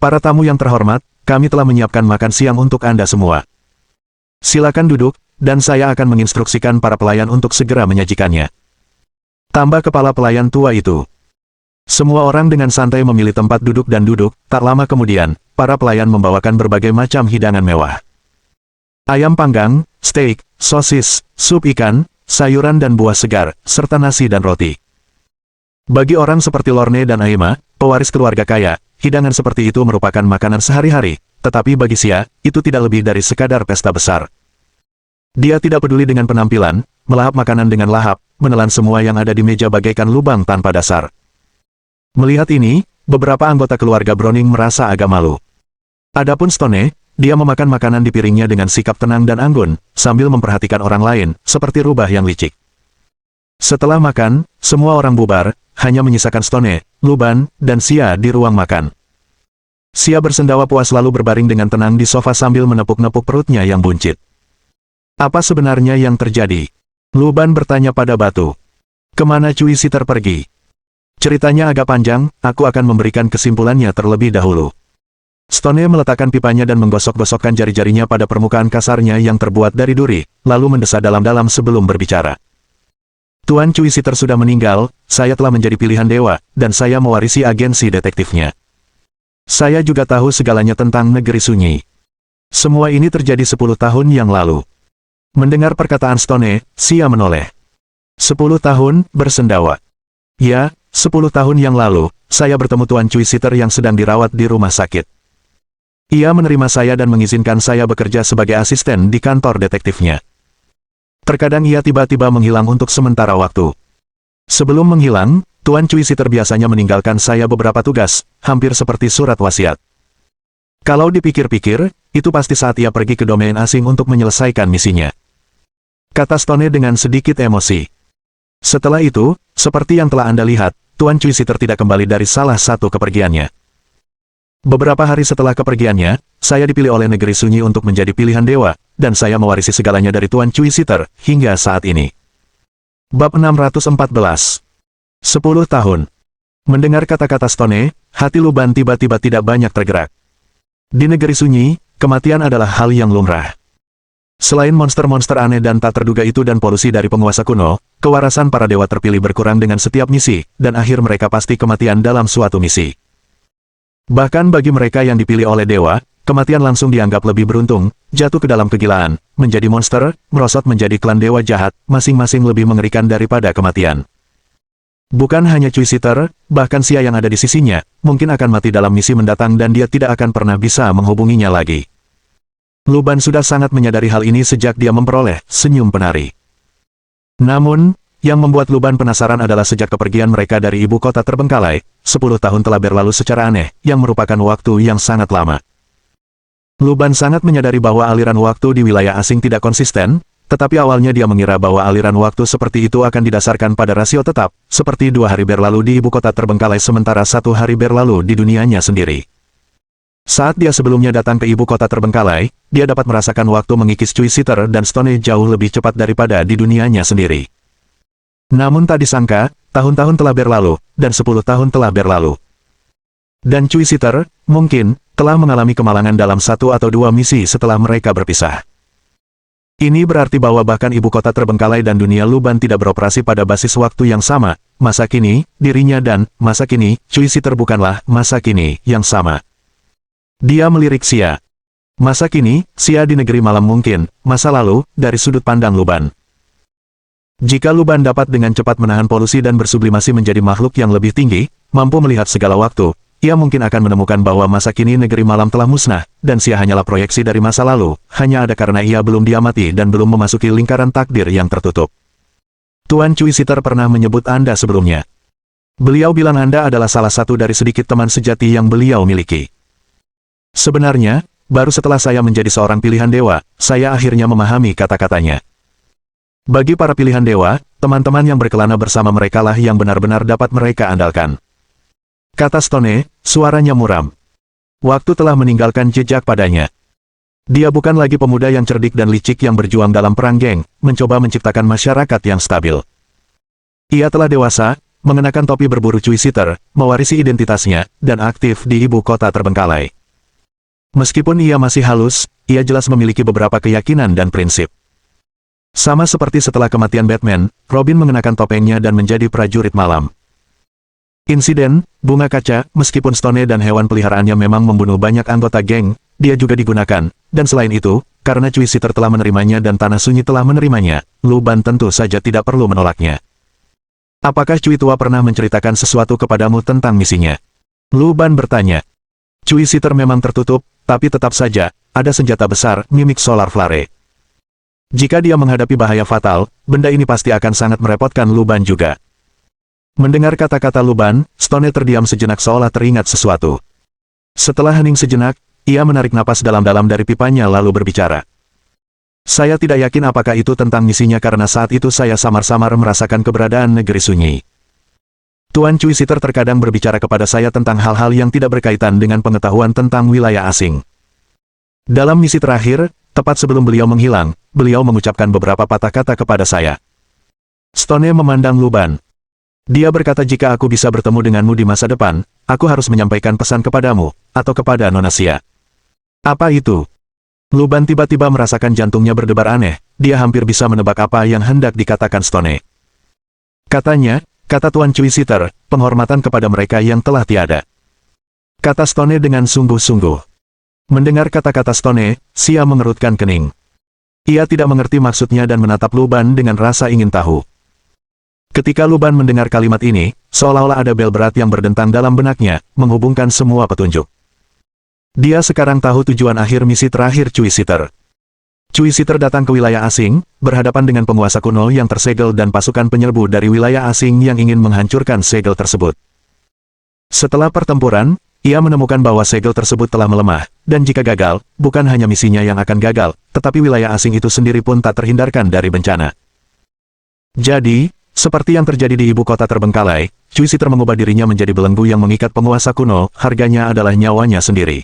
Para tamu yang terhormat, kami telah menyiapkan makan siang untuk Anda semua. Silakan duduk, dan saya akan menginstruksikan para pelayan untuk segera menyajikannya. Tambah kepala pelayan tua itu. Semua orang dengan santai memilih tempat duduk dan duduk, tak lama kemudian, para pelayan membawakan berbagai macam hidangan mewah. Ayam panggang, steak, sosis, sup ikan, sayuran dan buah segar, serta nasi dan roti. Bagi orang seperti Lorne dan Aima, pewaris keluarga kaya, hidangan seperti itu merupakan makanan sehari-hari, tetapi bagi Xia, itu tidak lebih dari sekadar pesta besar. Dia tidak peduli dengan penampilan, melahap makanan dengan lahap, menelan semua yang ada di meja bagaikan lubang tanpa dasar. Melihat ini, beberapa anggota keluarga Browning merasa agak malu. Adapun Stone, dia memakan makanan di piringnya dengan sikap tenang dan anggun, sambil memperhatikan orang lain, seperti rubah yang licik. Setelah makan, semua orang bubar, hanya menyisakan Stone, Luban, dan Xia di ruang makan. Xia bersendawa puas lalu berbaring dengan tenang di sofa sambil menepuk-nepuk perutnya yang buncit. Apa sebenarnya yang terjadi? Luban bertanya pada Batu. Kemana Cui Siter pergi? Ceritanya agak panjang, aku akan memberikan kesimpulannya terlebih dahulu. Stone meletakkan pipanya dan menggosok-gosokkan jari-jarinya pada permukaan kasarnya yang terbuat dari duri, lalu mendesah dalam-dalam sebelum berbicara. Tuan Cui Siter sudah meninggal, saya telah menjadi pilihan dewa, dan saya mewarisi agensi detektifnya. Saya juga tahu segalanya tentang negeri sunyi. Semua ini terjadi 10 tahun yang lalu. Mendengar perkataan Stone, Xia menoleh. 10 tahun, bersendawa. Ya, 10 tahun yang lalu, saya bertemu Tuan Cui Siter yang sedang dirawat di rumah sakit. Ia menerima saya dan mengizinkan saya bekerja sebagai asisten di kantor detektifnya. Terkadang ia tiba-tiba menghilang untuk sementara waktu. Sebelum menghilang, Tuan Cui Siter biasanya meninggalkan saya beberapa tugas, hampir seperti surat wasiat. Kalau dipikir-pikir, itu pasti saat ia pergi ke domain asing untuk menyelesaikan misinya. Kata Stone dengan sedikit emosi. Setelah itu, seperti yang telah Anda lihat, Tuan Cui Siter tidak kembali dari salah satu kepergiannya. Beberapa hari setelah kepergiannya, saya dipilih oleh negeri sunyi untuk menjadi pilihan dewa, dan saya mewarisi segalanya dari Tuan Cui Siter, hingga saat ini. Bab 614. 10 tahun. Mendengar kata-kata Stone, hati Luban tiba-tiba tidak banyak tergerak. Di negeri sunyi, kematian adalah hal yang lumrah. Selain monster-monster aneh dan tak terduga itu dan polusi dari penguasa kuno, kewarasan para dewa terpilih berkurang dengan setiap misi, dan akhir mereka pasti kematian dalam suatu misi. Bahkan bagi mereka yang dipilih oleh dewa, kematian langsung dianggap lebih beruntung, jatuh ke dalam kegilaan, menjadi monster, merosot menjadi klan dewa jahat, masing-masing lebih mengerikan daripada kematian. Bukan hanya Cui Siter, bahkan Xia yang ada di sisinya, mungkin akan mati dalam misi mendatang dan dia tidak akan pernah bisa menghubunginya lagi. Luban sudah sangat menyadari hal ini sejak dia memperoleh senyum penari. Namun, yang membuat Luban penasaran adalah sejak kepergian mereka dari ibu kota terbengkalai, 10 tahun telah berlalu secara aneh, yang merupakan waktu yang sangat lama. Luban sangat menyadari bahwa aliran waktu di wilayah asing tidak konsisten, tetapi awalnya dia mengira bahwa aliran waktu seperti itu akan didasarkan pada rasio tetap, seperti 2 hari berlalu di ibu kota terbengkalai sementara 1 hari berlalu di dunianya sendiri. Saat dia sebelumnya datang ke ibu kota terbengkalai, dia dapat merasakan waktu mengikis Cui Siter dan Stone jauh lebih cepat daripada di dunianya sendiri. Namun tak disangka, tahun-tahun telah berlalu, dan 10 tahun telah berlalu. Dan Cui Siter, mungkin, telah mengalami kemalangan dalam 1 atau 2 misi setelah mereka berpisah. Ini berarti bahwa bahkan ibu kota terbengkalai dan dunia Luban tidak beroperasi pada basis waktu yang sama, masa kini, dirinya dan, masa kini, Cui Siter bukanlah, masa kini, yang sama. Dia melirik Xia. Masa kini, Xia di negeri malam mungkin, masa lalu, dari sudut pandang Luban. Jika Luban dapat dengan cepat menahan polusi dan bersublimasi menjadi makhluk yang lebih tinggi, mampu melihat segala waktu, ia mungkin akan menemukan bahwa masa kini negeri malam telah musnah, dan Sia hanyalah proyeksi dari masa lalu, hanya ada karena ia belum diamati dan belum memasuki lingkaran takdir yang tertutup. Tuan Cui Sitter pernah menyebut Anda sebelumnya. Beliau bilang Anda adalah salah satu dari sedikit teman sejati yang beliau miliki. Sebenarnya, baru setelah saya menjadi seorang pilihan dewa, saya akhirnya memahami kata-katanya. Bagi para pilihan dewa, teman-teman yang berkelana bersama merekalah yang benar-benar dapat mereka andalkan. Kata Stone, suaranya muram. Waktu telah meninggalkan jejak padanya. Dia bukan lagi pemuda yang cerdik dan licik yang berjuang dalam perang geng, mencoba menciptakan masyarakat yang stabil. Ia telah dewasa, mengenakan topi berburu Cui Sitter, mewarisi identitasnya, dan aktif di ibu kota terbengkalai. Meskipun ia masih halus, ia jelas memiliki beberapa keyakinan dan prinsip. Sama seperti setelah kematian Batman, Robin mengenakan topengnya dan menjadi prajurit malam. Insiden, bunga kaca, meskipun Stone dan hewan peliharaannya memang membunuh banyak anggota geng, dia juga digunakan, dan selain itu, karena Cui Sitter telah menerimanya dan Tanah Sunyi telah menerimanya, Lu Ban tentu saja tidak perlu menolaknya. Apakah Cui Tua pernah menceritakan sesuatu kepadamu tentang misinya? Lu Ban bertanya. Cui Sitter memang tertutup, tapi tetap saja, ada senjata besar, mimik Solar Flare. Jika dia menghadapi bahaya fatal, benda ini pasti akan sangat merepotkan Lu Ban juga. Mendengar kata-kata Lu Ban, Stone terdiam sejenak seolah teringat sesuatu. Setelah hening sejenak, ia menarik napas dalam-dalam dari pipanya lalu berbicara. Saya tidak yakin apakah itu tentang misinya karena saat itu saya samar-samar merasakan keberadaan negeri sunyi. Tuan Cui Sitter terkadang berbicara kepada saya tentang hal-hal yang tidak berkaitan dengan pengetahuan tentang wilayah asing. Dalam misi terakhir, tepat sebelum beliau menghilang, beliau mengucapkan beberapa patah kata kepada saya. Stone memandang Lu Ban. Dia berkata jika aku bisa bertemu denganmu di masa depan, aku harus menyampaikan pesan kepadamu, atau kepada Nona Sia. Apa itu? Lu Ban tiba-tiba merasakan jantungnya berdebar aneh, dia hampir bisa menebak apa yang hendak dikatakan Stone. Katanya, kata Tuan Cui Sitter, penghormatan kepada mereka yang telah tiada. Kata Stone dengan sungguh-sungguh. Mendengar kata-kata Stone, Sia mengerutkan kening. Ia tidak mengerti maksudnya dan menatap Lu Ban dengan rasa ingin tahu. Ketika Lu Ban mendengar kalimat ini, seolah-olah ada bel berat yang berdentang dalam benaknya, menghubungkan semua petunjuk. Dia sekarang tahu tujuan akhir misi terakhir Cui Sitter. Cui Sitter datang ke wilayah asing, berhadapan dengan penguasa kuno yang tersegel dan pasukan penyerbu dari wilayah asing yang ingin menghancurkan segel tersebut. Setelah pertempuran, ia menemukan bahwa segel tersebut telah melemah, dan jika gagal, bukan hanya misinya yang akan gagal, tetapi wilayah asing itu sendiri pun tak terhindarkan dari bencana. Jadi, seperti yang terjadi di ibu kota terbengkalai, Cui Sitter mengubah dirinya menjadi belenggu yang mengikat penguasa kuno, harganya adalah nyawanya sendiri.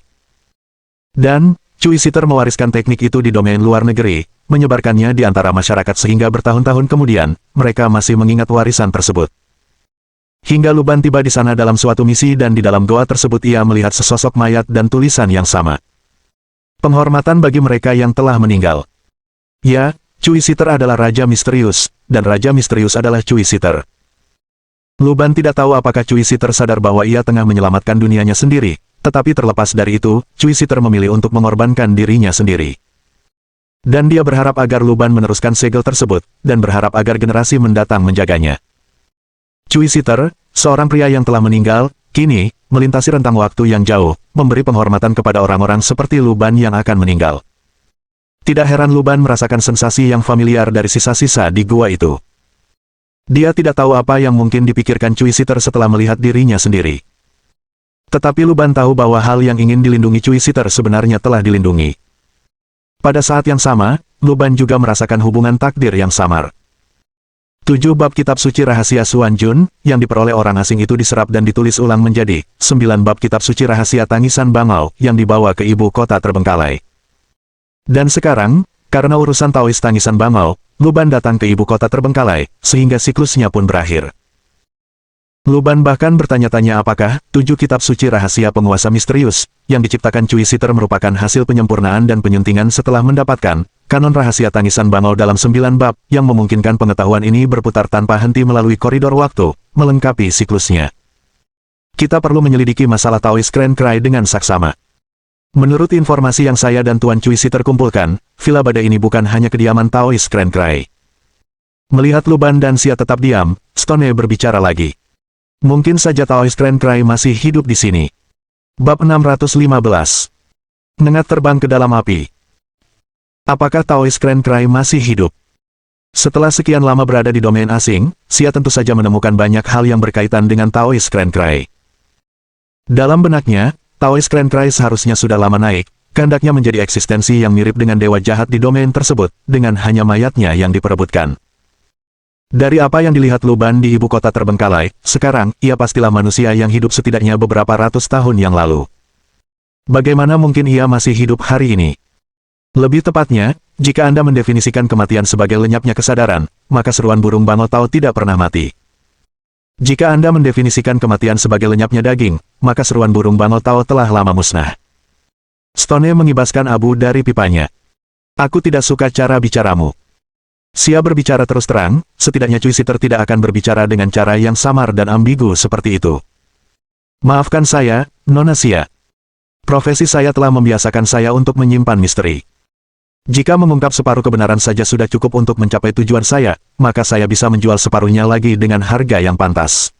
Dan, Cui Sitter mewariskan teknik itu di domain luar negeri, menyebarkannya di antara masyarakat sehingga bertahun-tahun kemudian, mereka masih mengingat warisan tersebut. Hingga Lu Ban tiba di sana dalam suatu misi dan di dalam goa tersebut ia melihat sesosok mayat dan tulisan yang sama. Penghormatan bagi mereka yang telah meninggal. Ya, Cui Sitter adalah Raja Misterius, dan Raja Misterius adalah Cui Sitter. Lu Ban tidak tahu apakah Cui Sitter sadar bahwa ia tengah menyelamatkan dunianya sendiri, tetapi terlepas dari itu, Cui Sitter memilih untuk mengorbankan dirinya sendiri. Dan dia berharap agar Lu Ban meneruskan segel tersebut, dan berharap agar generasi mendatang menjaganya. Cui Sitter, seorang pria yang telah meninggal, kini, melintasi rentang waktu yang jauh, memberi penghormatan kepada orang-orang seperti Lu Ban yang akan meninggal. Tidak heran Lu Ban merasakan sensasi yang familiar dari sisa-sisa di gua itu. Dia tidak tahu apa yang mungkin dipikirkan Cui Sitter setelah melihat dirinya sendiri. Tetapi Lu Ban tahu bahwa hal yang ingin dilindungi Cui Sitter sebenarnya telah dilindungi. Pada saat yang sama, Lu Ban juga merasakan hubungan takdir yang samar. 7 bab kitab suci rahasia Xuan Jun, yang diperoleh orang asing itu diserap dan ditulis ulang menjadi 9 bab kitab suci rahasia Tangisan Bangau, yang dibawa ke ibu kota terbengkalai. Dan sekarang, karena urusan Taois Tangisan Bangau, Lu Ban datang ke ibu kota terbengkalai, sehingga siklusnya pun berakhir. Lu Ban bahkan bertanya-tanya apakah 7 kitab suci rahasia penguasa misterius, yang diciptakan Cui Sitter merupakan hasil penyempurnaan dan penyuntingan setelah mendapatkan kanon rahasia Tangisan Bangau dalam 9 bab, yang memungkinkan pengetahuan ini berputar tanpa henti melalui koridor waktu, melengkapi siklusnya. Kita perlu menyelidiki masalah Taois Grand Cry dengan saksama. Menurut informasi yang saya dan Tuan Cui Sitter kumpulkan, Villa Badai ini bukan hanya kediaman Taois Grand Cry. Melihat Lu Ban dan Sia tetap diam, Stone berbicara lagi. Mungkin saja Taois Grand Cry masih hidup di sini. Bab 615. Nengat terbang ke dalam api. Apakah Taoist Grand Cry masih hidup? Setelah sekian lama berada di domain asing, Xia tentu saja menemukan banyak hal yang berkaitan dengan Taoist Grand Cry. Dalam benaknya, Taoist Grand Cry seharusnya sudah lama naik, kehendaknya menjadi eksistensi yang mirip dengan dewa jahat di domain tersebut, dengan hanya mayatnya yang diperebutkan. Dari apa yang dilihat Luban di ibu kota terbengkalai, sekarang, ia pastilah manusia yang hidup setidaknya beberapa ratus tahun yang lalu. Bagaimana mungkin ia masih hidup hari ini? Lebih tepatnya, jika Anda mendefinisikan kematian sebagai lenyapnya kesadaran, maka seruan burung Bangau Tao tidak pernah mati. Jika Anda mendefinisikan kematian sebagai lenyapnya daging, maka seruan burung Bangau Tao telah lama musnah. Stone mengibaskan abu dari pipanya. Aku tidak suka cara bicaramu. Xia berbicara terus terang, setidaknya Cuisiter tidak akan berbicara dengan cara yang samar dan ambigu seperti itu. Maafkan saya, Nona Xia. Profesi saya telah membiasakan saya untuk menyimpan misteri. Jika mengungkap separuh kebenaran saja sudah cukup untuk mencapai tujuan saya, maka saya bisa menjual separuhnya lagi dengan harga yang pantas.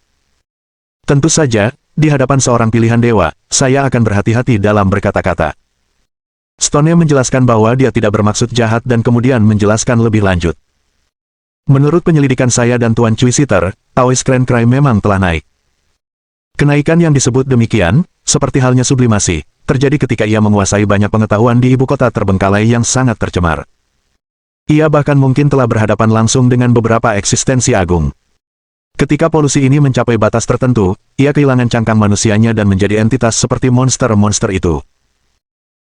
Tentu saja, di hadapan seorang pilihan dewa, saya akan berhati-hati dalam berkata-kata. Stone menjelaskan bahwa dia tidak bermaksud jahat dan kemudian menjelaskan lebih lanjut. Menurut penyelidikan saya dan Tuan Cuisiter, Taoist Grand Cry memang telah naik. Kenaikan yang disebut demikian, seperti halnya sublimasi, terjadi ketika ia menguasai banyak pengetahuan di ibu kota terbengkalai yang sangat tercemar. Ia bahkan mungkin telah berhadapan langsung dengan beberapa eksistensi agung. Ketika polusi ini mencapai batas tertentu, ia kehilangan cangkang manusianya dan menjadi entitas seperti monster-monster itu.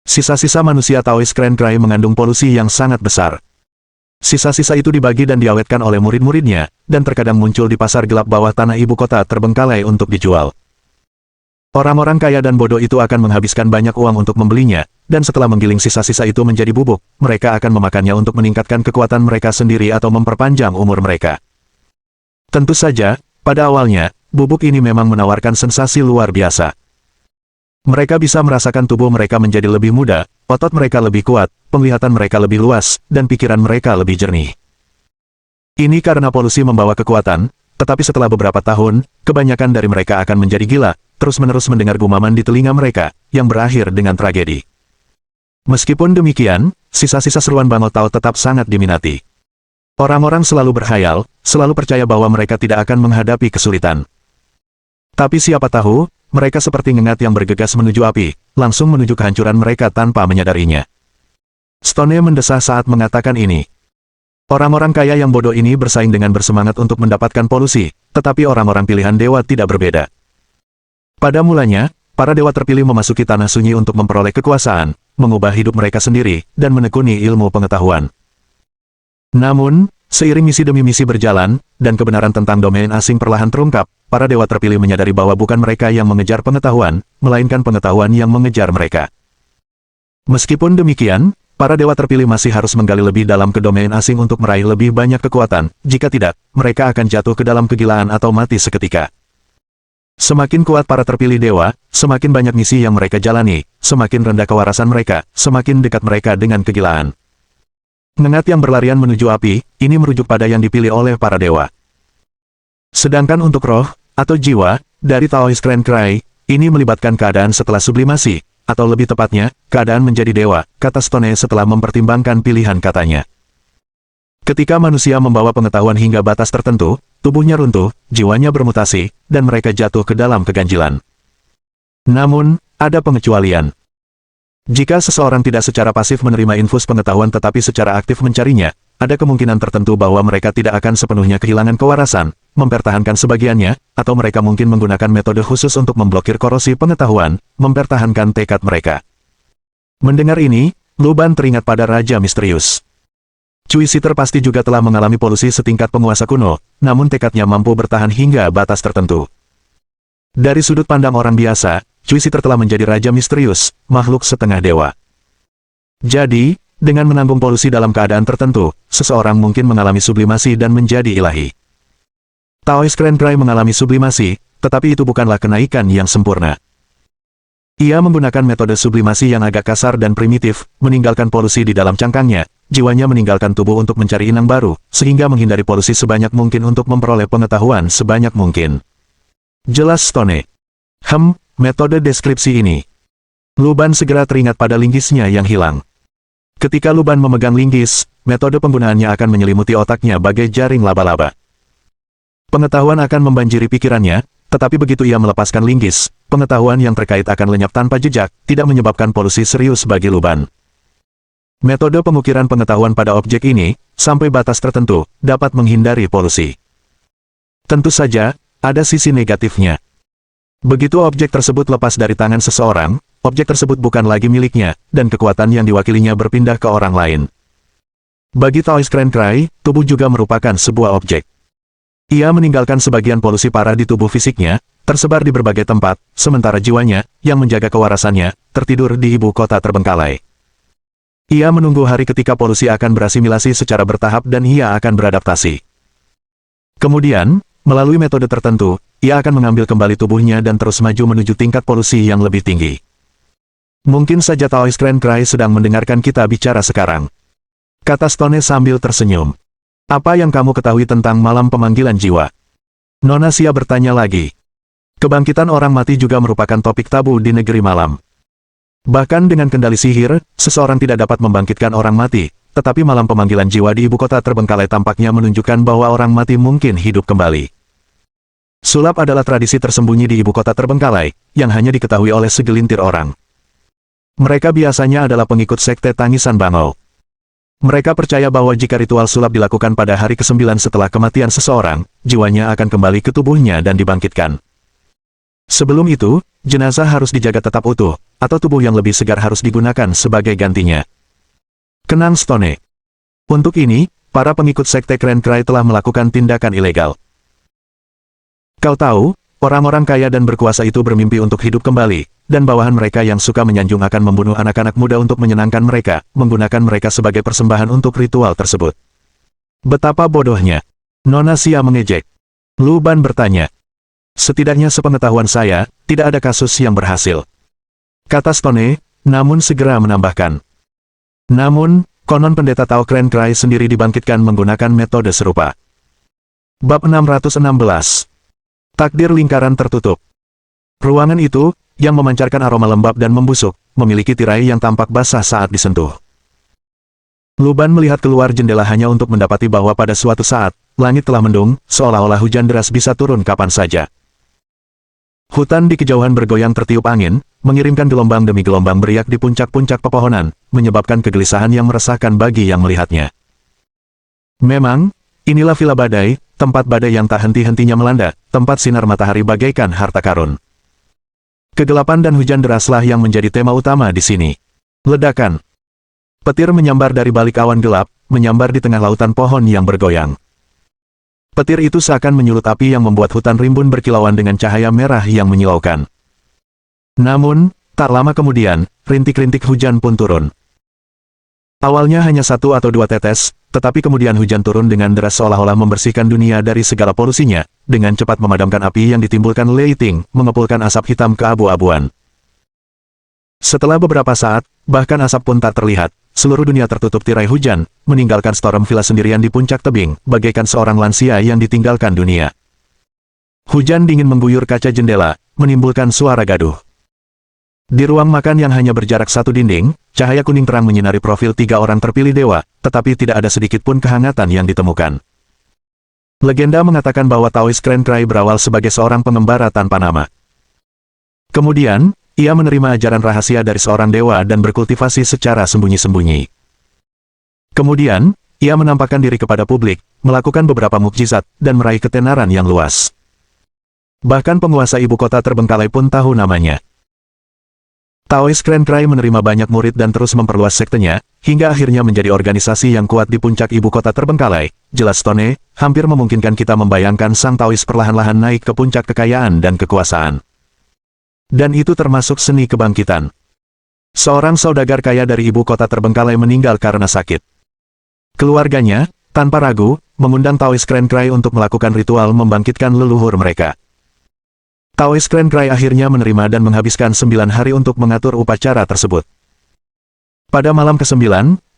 Sisa-sisa manusia Taoist Grand Cry mengandung polusi yang sangat besar. Sisa-sisa itu dibagi dan diawetkan oleh murid-muridnya, dan terkadang muncul di pasar gelap bawah tanah ibu kota terbengkalai untuk dijual. Orang-orang kaya dan bodoh itu akan menghabiskan banyak uang untuk membelinya, dan setelah menggiling sisa-sisa itu menjadi bubuk, mereka akan memakannya untuk meningkatkan kekuatan mereka sendiri atau memperpanjang umur mereka. Tentu saja, pada awalnya, bubuk ini memang menawarkan sensasi luar biasa. Mereka bisa merasakan tubuh mereka menjadi lebih muda, otot mereka lebih kuat, penglihatan mereka lebih luas, dan pikiran mereka lebih jernih. Ini karena polusi membawa kekuatan, tetapi setelah beberapa tahun, kebanyakan dari mereka akan menjadi gila, terus-menerus mendengar gumaman di telinga mereka, yang berakhir dengan tragedi. Meskipun demikian, sisa-sisa seruan Bangau Tao tetap sangat diminati. Orang-orang selalu berhayal, selalu percaya bahwa mereka tidak akan menghadapi kesulitan. Tapi siapa tahu, mereka seperti ngengat yang bergegas menuju api, langsung menuju kehancuran mereka tanpa menyadarinya. Stone mendesah saat mengatakan ini. Orang-orang kaya yang bodoh ini bersaing dengan bersemangat untuk mendapatkan polusi, tetapi orang-orang pilihan dewa tidak berbeda. Pada mulanya, para dewa terpilih memasuki tanah sunyi untuk memperoleh kekuasaan, mengubah hidup mereka sendiri, dan menekuni ilmu pengetahuan. Namun, seiring misi demi misi berjalan, dan kebenaran tentang domain asing perlahan terungkap, para dewa terpilih menyadari bahwa bukan mereka yang mengejar pengetahuan, melainkan pengetahuan yang mengejar mereka. Meskipun demikian, para dewa terpilih masih harus menggali lebih dalam ke domain asing untuk meraih lebih banyak kekuatan, jika tidak, mereka akan jatuh ke dalam kegilaan atau mati seketika. Semakin kuat para terpilih dewa, semakin banyak misi yang mereka jalani, semakin rendah kewarasan mereka, semakin dekat mereka dengan kegilaan. Ngengat yang berlarian menuju api, ini merujuk pada yang dipilih oleh para dewa. Sedangkan untuk roh, atau jiwa, dari Taoist Grand Cry, ini melibatkan keadaan setelah sublimasi, atau lebih tepatnya, keadaan menjadi dewa, kata Stone setelah mempertimbangkan pilihan katanya. Ketika manusia membawa pengetahuan hingga batas tertentu, tubuhnya runtuh, jiwanya bermutasi, dan mereka jatuh ke dalam keganjilan. Namun, ada pengecualian. Jika seseorang tidak secara pasif menerima infus pengetahuan tetapi secara aktif mencarinya, ada kemungkinan tertentu bahwa mereka tidak akan sepenuhnya kehilangan kewarasan, mempertahankan sebagiannya, atau mereka mungkin menggunakan metode khusus untuk memblokir korosi pengetahuan, mempertahankan tekad mereka. Mendengar ini, Luban teringat pada Raja Misterius. Cuisiter pasti juga telah mengalami polusi setingkat penguasa kuno, namun tekadnya mampu bertahan hingga batas tertentu. Dari sudut pandang orang biasa, Cuisiter telah menjadi Raja Misterius, makhluk setengah dewa. Jadi, dengan menanggung polusi dalam keadaan tertentu, seseorang mungkin mengalami sublimasi dan menjadi ilahi. Taoist Grand Cry mengalami sublimasi, tetapi itu bukanlah kenaikan yang sempurna. Ia menggunakan metode sublimasi yang agak kasar dan primitif, meninggalkan polusi di dalam cangkangnya, jiwanya meninggalkan tubuh untuk mencari inang baru, sehingga menghindari polusi sebanyak mungkin untuk memperoleh pengetahuan sebanyak mungkin. Jelas Stone. Metode deskripsi ini Luban segera teringat pada linggisnya yang hilang. Ketika Luban memegang linggis, metode penggunaannya akan menyelimuti otaknya bagai jaring laba-laba. Pengetahuan akan membanjiri pikirannya, tetapi begitu ia melepaskan linggis, pengetahuan yang terkait akan lenyap tanpa jejak, tidak menyebabkan polusi serius bagi Luban. Metode pengukiran pengetahuan pada objek ini, sampai batas tertentu, dapat menghindari polusi. Tentu saja, ada sisi negatifnya. Begitu objek tersebut lepas dari tangan seseorang, objek tersebut bukan lagi miliknya, dan kekuatan yang diwakilinya berpindah ke orang lain. Bagi Taoist Crencry, tubuh juga merupakan sebuah objek. Ia meninggalkan sebagian polusi parah di tubuh fisiknya, tersebar di berbagai tempat, sementara jiwanya, yang menjaga kewarasannya, tertidur di ibu kota terbengkalai. Ia menunggu hari ketika polusi akan berasimilasi secara bertahap dan ia akan beradaptasi. Kemudian, melalui metode tertentu, ia akan mengambil kembali tubuhnya dan terus maju menuju tingkat polusi yang lebih tinggi. Mungkin saja Taoist Crencry sedang mendengarkan kita bicara sekarang. Kata Stone sambil tersenyum. Apa yang kamu ketahui tentang malam pemanggilan jiwa? Nona Xia bertanya lagi. Kebangkitan orang mati juga merupakan topik tabu di negeri malam. Bahkan dengan kendali sihir, seseorang tidak dapat membangkitkan orang mati, tetapi malam pemanggilan jiwa di ibu kota terbengkalai tampaknya menunjukkan bahwa orang mati mungkin hidup kembali. Sulap adalah tradisi tersembunyi di ibu kota terbengkalai, yang hanya diketahui oleh segelintir orang. Mereka biasanya adalah pengikut sekte Tangisan Bangau. Mereka percaya bahwa jika ritual sulap dilakukan pada hari ke-9 setelah kematian seseorang, jiwanya akan kembali ke tubuhnya dan dibangkitkan. Sebelum itu, jenazah harus dijaga tetap utuh, atau tubuh yang lebih segar harus digunakan sebagai gantinya. Kenang Stone. Untuk ini, para pengikut sekte Crencry telah melakukan tindakan ilegal. Kau tahu, orang-orang kaya dan berkuasa itu bermimpi untuk hidup kembali, dan bawahan mereka yang suka menyanjung akan membunuh anak-anak muda untuk menyenangkan mereka, menggunakan mereka sebagai persembahan untuk ritual tersebut. Betapa bodohnya. Nona Xia mengejek. Luban bertanya. Setidaknya sepengetahuan saya, tidak ada kasus yang berhasil. Kata Stone, namun segera menambahkan. Namun, konon pendeta Tao Crencry sendiri dibangkitkan menggunakan metode serupa. Bab 616. Takdir lingkaran tertutup. Ruangan itu, yang memancarkan aroma lembab dan membusuk, memiliki tirai yang tampak basah saat disentuh. Luban melihat keluar jendela hanya untuk mendapati bahwa pada suatu saat, langit telah mendung, seolah-olah hujan deras bisa turun kapan saja. Hutan di kejauhan bergoyang tertiup angin, mengirimkan gelombang demi gelombang beriak di puncak-puncak pepohonan, menyebabkan kegelisahan yang meresahkan bagi yang melihatnya. Memang, inilah Villa Badai, tempat badai yang tak henti-hentinya melanda, tempat sinar matahari bagaikan harta karun. Kegelapan dan hujan deraslah yang menjadi tema utama di sini. Ledakan. Petir menyambar dari balik awan gelap, menyambar di tengah lautan pohon yang bergoyang. Petir itu seakan menyulut api yang membuat hutan rimbun berkilauan dengan cahaya merah yang menyilaukan. Namun, tak lama kemudian, rintik-rintik hujan pun turun. Awalnya hanya 1 atau 2 tetes, tetapi kemudian hujan turun dengan deras seolah-olah membersihkan dunia dari segala polusinya, dengan cepat memadamkan api yang ditimbulkan Lei Ting, mengepulkan asap hitam keabu-abuan. Setelah beberapa saat, bahkan asap pun tak terlihat, seluruh dunia tertutup tirai hujan, meninggalkan Storm Villa sendirian di puncak tebing, bagaikan seorang lansia yang ditinggalkan dunia. Hujan dingin mengguyur kaca jendela, menimbulkan suara gaduh. Di ruang makan yang hanya berjarak 1 dinding, cahaya kuning terang menyinari profil 3 orang terpilih dewa, tetapi tidak ada sedikit pun kehangatan yang ditemukan. Legenda mengatakan bahwa Taoist Crencry berawal sebagai seorang pengembara tanpa nama. Kemudian, ia menerima ajaran rahasia dari seorang dewa dan berkultivasi secara sembunyi-sembunyi. Kemudian, ia menampakkan diri kepada publik, melakukan beberapa mukjizat, dan meraih ketenaran yang luas. Bahkan penguasa ibu kota terbengkalai pun tahu namanya. Taoist Crencry menerima banyak murid dan terus memperluas sektenya, hingga akhirnya menjadi organisasi yang kuat di puncak ibu kota terbengkalai. Jelas Stone, hampir memungkinkan kita membayangkan sang Taoist perlahan-lahan naik ke puncak kekayaan dan kekuasaan. Dan itu termasuk seni kebangkitan. Seorang saudagar kaya dari ibu kota terbengkalai meninggal karena sakit. Keluarganya, tanpa ragu, mengundang Taoist Crencry untuk melakukan ritual membangkitkan leluhur mereka. Taoist Crencry akhirnya menerima dan menghabiskan 9 hari untuk mengatur upacara tersebut. Pada malam ke-9,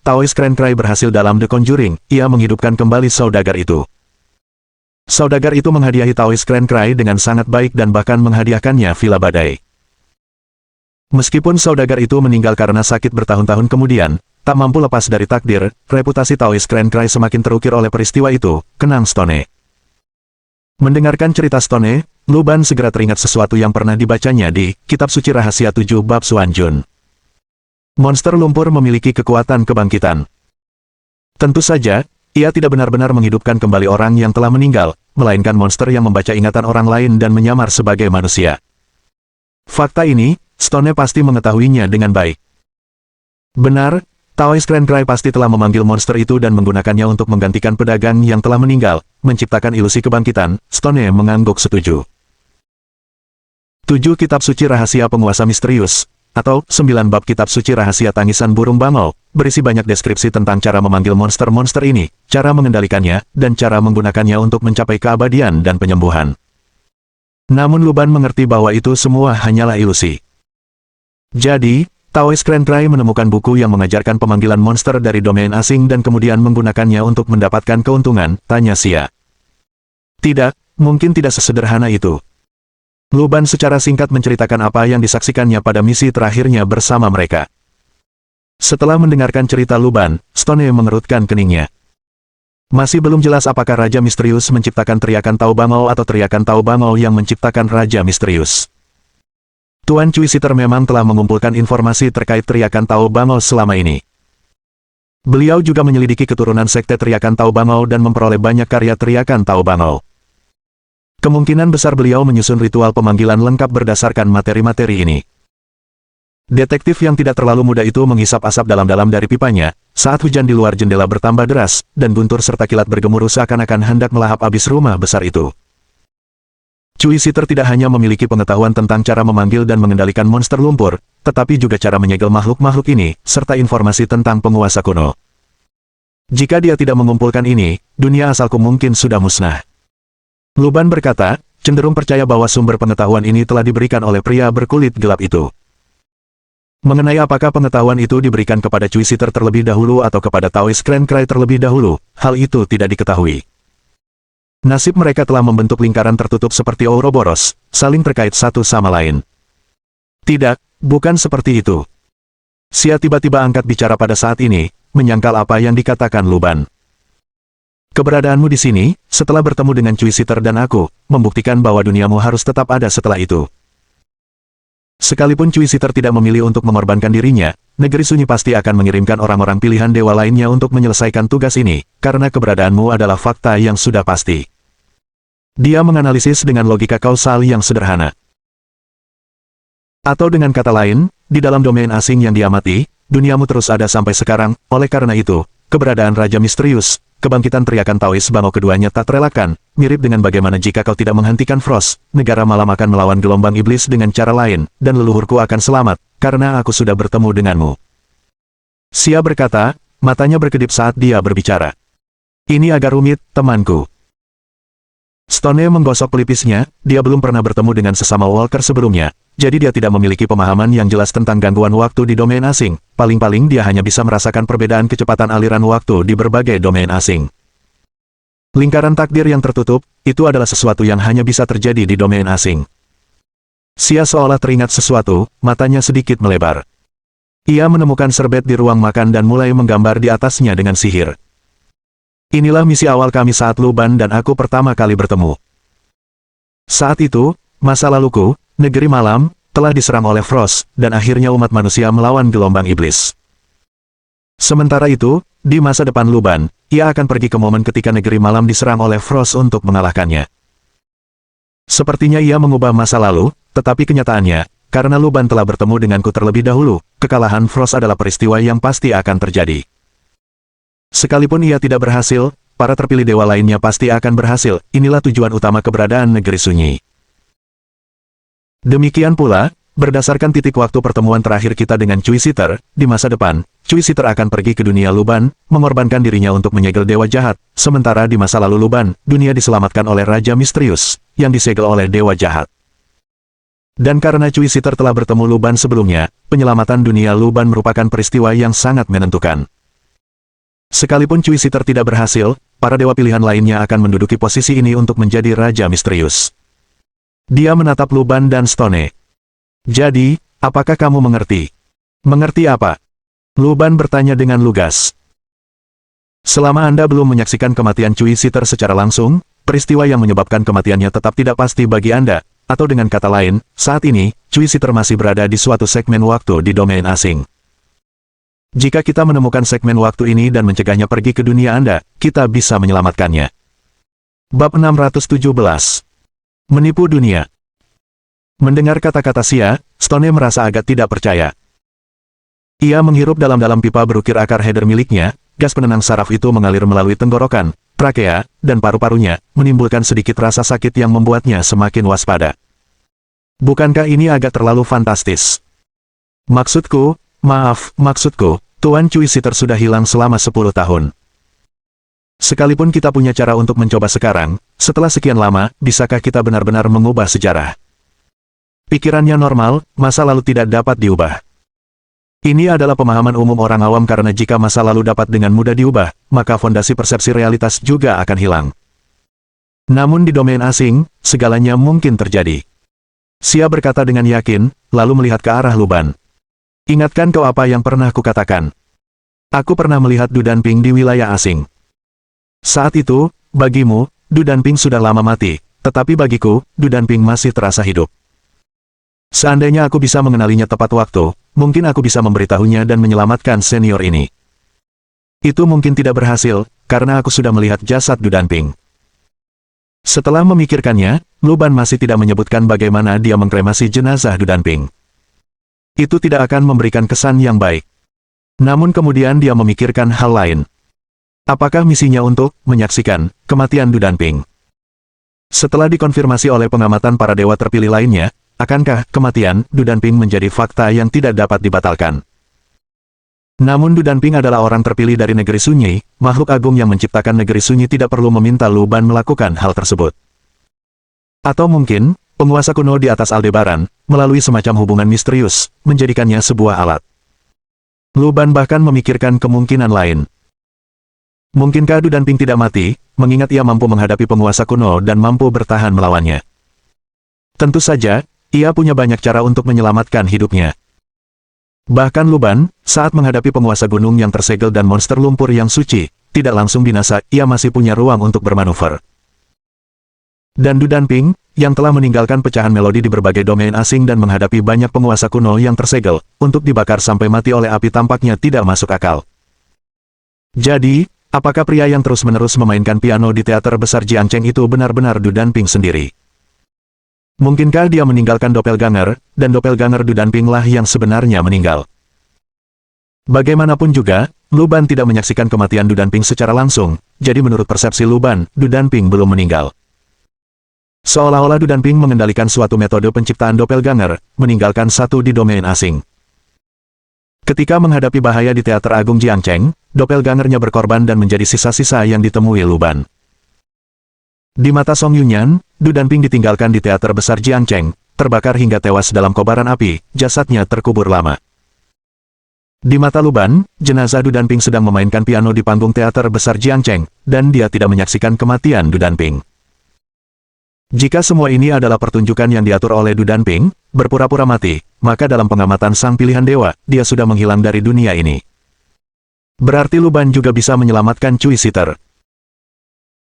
Taoist Crencry berhasil dalam The Conjuring, ia menghidupkan kembali saudagar itu. Saudagar itu menghadiahi Taoist Crencry dengan sangat baik dan bahkan menghadiahkannya Villa Badai. Meskipun saudagar itu meninggal karena sakit bertahun-tahun kemudian, tak mampu lepas dari takdir, reputasi Taoist Grand Cry semakin terukir oleh peristiwa itu, kenang Stone. Mendengarkan cerita Stone, Lu Ban segera teringat sesuatu yang pernah dibacanya di Kitab Suci Rahasia 7 Bab Xuan Jun. Monster lumpur memiliki kekuatan kebangkitan. Tentu saja, ia tidak benar-benar menghidupkan kembali orang yang telah meninggal, melainkan monster yang membaca ingatan orang lain dan menyamar sebagai manusia. Fakta ini, Stone pasti mengetahuinya dengan baik. Benar, Taoist Grand Cry pasti telah memanggil monster itu dan menggunakannya untuk menggantikan pedagang yang telah meninggal, menciptakan ilusi kebangkitan. Stone mengangguk setuju. 7 Kitab Suci Rahasia Penguasa Misterius, atau 9 Bab Kitab Suci Rahasia Tangisan Burung Bangau, berisi banyak deskripsi tentang cara memanggil monster-monster ini, cara mengendalikannya, dan cara menggunakannya untuk mencapai keabadian dan penyembuhan. Namun Lu Ban mengerti bahwa itu semua hanyalah ilusi. Jadi, Taoist Grand Cry menemukan buku yang mengajarkan pemanggilan monster dari domain asing dan kemudian menggunakannya untuk mendapatkan keuntungan, tanya Xia. Tidak, mungkin tidak sesederhana itu. Lu Ban secara singkat menceritakan apa yang disaksikannya pada misi terakhirnya bersama mereka. Setelah mendengarkan cerita Lu Ban, Stone mengerutkan keningnya. Masih belum jelas apakah Raja Misterius menciptakan teriakan Tao Bangau atau teriakan Tao Bangau yang menciptakan Raja Misterius. Tuan Cuisiter memang telah mengumpulkan informasi terkait teriakan Tao Bangau selama ini. Beliau juga menyelidiki keturunan sekte teriakan Tao Bangau dan memperoleh banyak karya teriakan Tao Bangau. Kemungkinan besar beliau menyusun ritual pemanggilan lengkap berdasarkan materi-materi ini. Detektif yang tidak terlalu muda itu menghisap asap dalam-dalam dari pipanya, saat hujan di luar jendela bertambah deras, dan guntur serta kilat bergemuruh seakan-akan hendak melahap habis rumah besar itu. Cuisiter tidak hanya memiliki pengetahuan tentang cara memanggil dan mengendalikan monster lumpur, tetapi juga cara menyegel makhluk-makhluk ini, serta informasi tentang penguasa kuno. Jika dia tidak mengumpulkan ini, dunia asalku mungkin sudah musnah. Lu Ban berkata, cenderung percaya bahwa sumber pengetahuan ini telah diberikan oleh pria berkulit gelap itu. Mengenai apakah pengetahuan itu diberikan kepada Cuisiter terlebih dahulu atau kepada Taoist Grand Cry terlebih dahulu, hal itu tidak diketahui. Nasib mereka telah membentuk lingkaran tertutup seperti Ouroboros, saling terkait satu sama lain. Tidak, bukan seperti itu. Xia tiba-tiba angkat bicara pada saat ini, menyangkal apa yang dikatakan Lu Ban. Keberadaanmu di sini, setelah bertemu dengan Cuisiter dan aku, membuktikan bahwa duniamu harus tetap ada setelah itu. Sekalipun Cuisiter tidak memilih untuk mengorbankan dirinya, negeri sunyi pasti akan mengirimkan orang-orang pilihan dewa lainnya untuk menyelesaikan tugas ini, karena keberadaanmu adalah fakta yang sudah pasti. Dia menganalisis dengan logika kausal yang sederhana. Atau dengan kata lain, di dalam domain asing yang diamati, duniamu terus ada sampai sekarang, oleh karena itu, keberadaan Raja Misterius, kebangkitan teriakan Taoist Bangau keduanya tak terelakkan, mirip dengan bagaimana jika kau tidak menghentikan Frost, negara malam akan melawan gelombang iblis dengan cara lain, dan leluhurku akan selamat, karena aku sudah bertemu denganmu. Xia berkata, matanya berkedip saat dia berbicara. Ini agak rumit, temanku. Stone menggosok pelipisnya, dia belum pernah bertemu dengan sesama Walker sebelumnya, jadi dia tidak memiliki pemahaman yang jelas tentang gangguan waktu di domain asing, paling-paling dia hanya bisa merasakan perbedaan kecepatan aliran waktu di berbagai domain asing. Lingkaran takdir yang tertutup, itu adalah sesuatu yang hanya bisa terjadi di domain asing. Xia seolah teringat sesuatu, matanya sedikit melebar. Ia menemukan serbet di ruang makan dan mulai menggambar di atasnya dengan sihir. Inilah misi awal kami saat Lu Ban dan aku pertama kali bertemu. Saat itu, masa laluku, negeri malam, telah diserang oleh Frost, dan akhirnya umat manusia melawan gelombang iblis. Sementara itu, di masa depan Lu Ban, ia akan pergi ke momen ketika negeri malam diserang oleh Frost untuk mengalahkannya. Sepertinya ia mengubah masa lalu, tetapi kenyataannya, karena Lu Ban telah bertemu denganku terlebih dahulu, kekalahan Frost adalah peristiwa yang pasti akan terjadi. Sekalipun ia tidak berhasil, para terpilih dewa lainnya pasti akan berhasil, inilah tujuan utama keberadaan negeri sunyi. Demikian pula, berdasarkan titik waktu pertemuan terakhir kita dengan Cuisiter, di masa depan, Cuisiter akan pergi ke dunia Lu Ban, mengorbankan dirinya untuk menyegel dewa jahat, sementara di masa lalu Lu Ban, dunia diselamatkan oleh Raja Misterius, yang disegel oleh dewa jahat. Dan karena Cuisiter telah bertemu Lu Ban sebelumnya, penyelamatan dunia Lu Ban merupakan peristiwa yang sangat menentukan. Sekalipun Cuisiter tidak berhasil, para dewa pilihan lainnya akan menduduki posisi ini untuk menjadi Raja Misterius. Dia menatap Lu Ban dan Stone. Jadi, Apakah kamu mengerti? Mengerti apa? Luban bertanya dengan lugas. Selama Anda belum menyaksikan kematian Cui Siter secara langsung, peristiwa yang menyebabkan kematiannya tetap tidak pasti bagi Anda, atau dengan kata lain, saat ini, Cui Siter masih berada di suatu segmen waktu di domain asing. Jika kita menemukan segmen waktu ini dan mencegahnya pergi ke dunia Anda, kita bisa menyelamatkannya. Bab 617. Menipu dunia. Mendengar kata-kata Xia, Stone merasa agak tidak percaya. Ia menghirup dalam-dalam pipa berukir akar header miliknya, gas penenang saraf itu mengalir melalui tenggorokan, trakea, dan paru-parunya, menimbulkan sedikit rasa sakit yang membuatnya semakin waspada. Bukankah ini agak terlalu fantastis? Maksudku, Tuan Cui Siter sudah hilang selama 10 tahun. Sekalipun kita punya cara untuk mencoba sekarang, setelah sekian lama, bisakah kita benar-benar mengubah sejarah? Pikirannya normal, masa lalu tidak dapat diubah. Ini adalah pemahaman umum orang awam karena jika masa lalu dapat dengan mudah diubah, maka fondasi persepsi realitas juga akan hilang. Namun di domain asing, segalanya mungkin terjadi. Xia berkata dengan yakin, lalu melihat ke arah Luban. Ingatkan kau apa yang pernah kukatakan. Aku pernah melihat Du Danping di wilayah asing. Saat itu, bagimu, Du Danping sudah lama mati, tetapi bagiku, Du Danping masih terasa hidup. Seandainya aku bisa mengenalinya tepat waktu, mungkin aku bisa memberitahunya dan menyelamatkan senior ini. Itu mungkin tidak berhasil, karena aku sudah melihat jasad Du Danping. Setelah memikirkannya, Luban masih tidak menyebutkan bagaimana dia mengkremasi jenazah Du Danping. Itu tidak akan memberikan kesan yang baik. Namun kemudian dia memikirkan hal lain. Apakah misinya untuk menyaksikan kematian Du Danping? Setelah dikonfirmasi oleh pengamatan para dewa terpilih lainnya, akankah kematian Du Danping menjadi fakta yang tidak dapat dibatalkan? Namun Du Danping adalah orang terpilih dari negeri sunyi, makhluk agung yang menciptakan negeri sunyi tidak perlu meminta Luban melakukan hal tersebut. Atau mungkin, penguasa kuno di atas Aldebaran, melalui semacam hubungan misterius, menjadikannya sebuah alat. Luban bahkan memikirkan kemungkinan lain. Mungkinkah Du Danping tidak mati, mengingat ia mampu menghadapi penguasa kuno dan mampu bertahan melawannya? Tentu saja, ia punya banyak cara untuk menyelamatkan hidupnya. Bahkan Luban, saat menghadapi penguasa gunung yang tersegel dan monster lumpur yang suci, tidak langsung binasa, ia masih punya ruang untuk bermanuver. Dan Du Danping, yang telah meninggalkan pecahan melodi di berbagai domain asing dan menghadapi banyak penguasa kuno yang tersegel, untuk dibakar sampai mati oleh api tampaknya tidak masuk akal. Jadi, apakah pria yang terus-menerus memainkan piano di teater besar Jiangcheng itu benar-benar Du Danping sendiri? Mungkinkah dia meninggalkan doppelganger, dan doppelganger Du Danping lah yang sebenarnya meninggal? Bagaimanapun juga, Luban tidak menyaksikan kematian Du Danping secara langsung, jadi menurut persepsi Luban, Du Danping belum meninggal. Seolah-olah Du Danping mengendalikan suatu metode penciptaan doppelganger, meninggalkan satu di domain asing. Ketika menghadapi bahaya di Teater Agung Jiangcheng, doppelgangernya berkorban dan menjadi sisa-sisa yang ditemui Luban. Di mata Song Yunyan, Du Danping ditinggalkan di Teater Besar Jiangcheng, terbakar hingga tewas dalam kobaran api, jasadnya terkubur lama. Di mata Luban, jenazah Du Danping sedang memainkan piano di panggung Teater Besar Jiangcheng, dan dia tidak menyaksikan kematian Du Danping. Jika semua ini adalah pertunjukan yang diatur oleh Du Danping, berpura-pura mati, maka dalam pengamatan sang pilihan dewa, dia sudah menghilang dari dunia ini. Berarti Luban juga bisa menyelamatkan Cui Siter.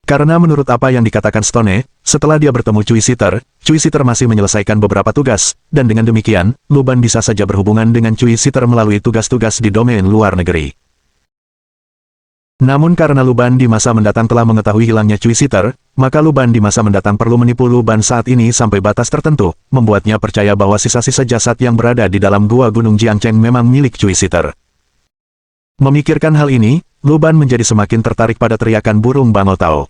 Karena menurut apa yang dikatakan Stone, setelah dia bertemu Cui Siter masih menyelesaikan beberapa tugas, dan dengan demikian, Luban bisa saja berhubungan dengan Cui Siter melalui tugas-tugas di domain luar negeri. Namun karena Luban di masa mendatang telah mengetahui hilangnya Cui Siter, maka Luban di masa mendatang perlu menipu Luban saat ini sampai batas tertentu, membuatnya percaya bahwa sisa-sisa jasad yang berada di dalam gua Gunung Jiangcheng memang milik Cui Siter. Memikirkan hal ini, Luban menjadi semakin tertarik pada teriakan burung Bangotao.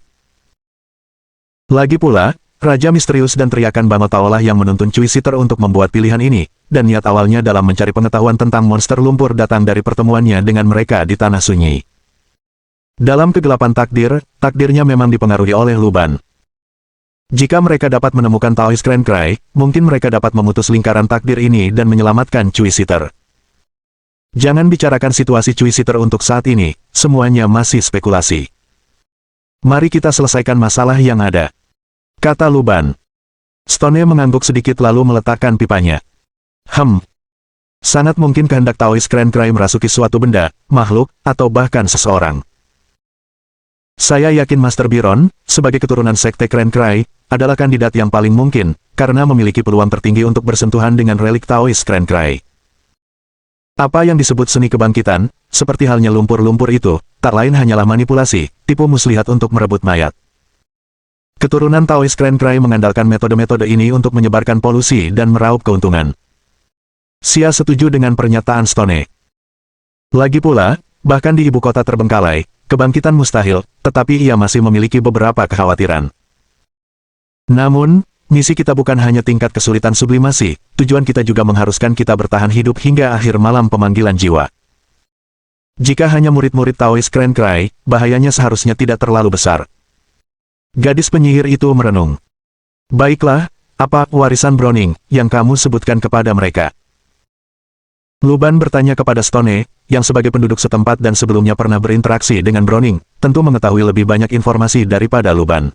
Lagi pula, Raja Misterius dan teriakan Bangotao lah yang menuntun Cui Siter untuk membuat pilihan ini, dan niat awalnya dalam mencari pengetahuan tentang monster lumpur datang dari pertemuannya dengan mereka di Tanah Sunyi. Dalam kegelapan takdirnya memang dipengaruhi oleh Luban. Jika mereka dapat menemukan Taoist Grand Cry, mungkin mereka dapat memutus lingkaran takdir ini dan menyelamatkan Cui Siter. Jangan bicarakan situasi Cui Siter untuk saat ini, semuanya masih spekulasi. Mari kita selesaikan masalah yang ada, kata Luban. Stone mengangguk sedikit lalu meletakkan pipanya. Sangat mungkin kehendak Taoist Grand Cry merasuki suatu benda, makhluk, atau bahkan seseorang. Saya yakin Master Biron, sebagai keturunan Sekte Grand Cry, adalah kandidat yang paling mungkin, karena memiliki peluang tertinggi untuk bersentuhan dengan relik Taoist Grand Cry. Apa yang disebut seni kebangkitan, seperti halnya lumpur-lumpur itu, tak lain hanyalah manipulasi, tipu muslihat untuk merebut mayat. Keturunan Taoist Grand Cry mengandalkan metode-metode ini untuk menyebarkan polusi dan meraup keuntungan. Xia setuju dengan pernyataan Stone. Lagi pula, bahkan di ibu kota terbengkalai, kebangkitan mustahil, tetapi ia masih memiliki beberapa kekhawatiran. Namun, misi kita bukan hanya tingkat kesulitan sublimasi, tujuan kita juga mengharuskan kita bertahan hidup hingga akhir malam pemanggilan jiwa. Jika hanya murid-murid Taoist Grand Cry, bahayanya seharusnya tidak terlalu besar. Gadis penyihir itu merenung. Baiklah, apa warisan Browning yang kamu sebutkan kepada mereka? Luban bertanya kepada Stone, yang sebagai penduduk setempat dan sebelumnya pernah berinteraksi dengan Browning, tentu mengetahui lebih banyak informasi daripada Luban.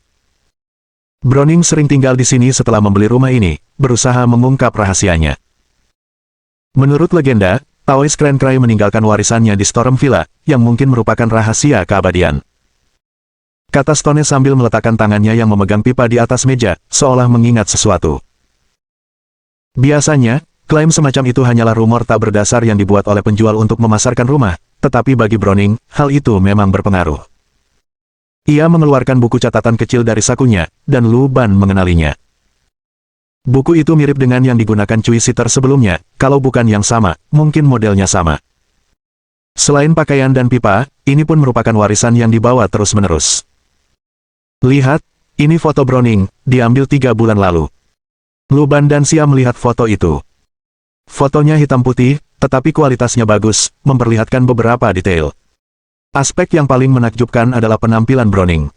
Browning sering tinggal di sini setelah membeli rumah ini, berusaha mengungkap rahasianya. Menurut legenda, Taoist Grand Cry meninggalkan warisannya di Storm Villa, yang mungkin merupakan rahasia keabadian. Kata Stone sambil meletakkan tangannya yang memegang pipa di atas meja, seolah mengingat sesuatu. Biasanya, klaim semacam itu hanyalah rumor tak berdasar yang dibuat oleh penjual untuk memasarkan rumah, tetapi bagi Browning, hal itu memang berpengaruh. Ia mengeluarkan buku catatan kecil dari sakunya, dan Luban mengenalinya. Buku itu mirip dengan yang digunakan Cui Sitter sebelumnya, kalau bukan yang sama, mungkin modelnya sama. Selain pakaian dan pipa, ini pun merupakan warisan yang dibawa terus-menerus. Lihat, ini foto Browning, diambil 3 bulan lalu. Luban dan Xia melihat foto itu. Fotonya hitam putih, tetapi kualitasnya bagus, memperlihatkan beberapa detail. Aspek yang paling menakjubkan adalah penampilan Browning.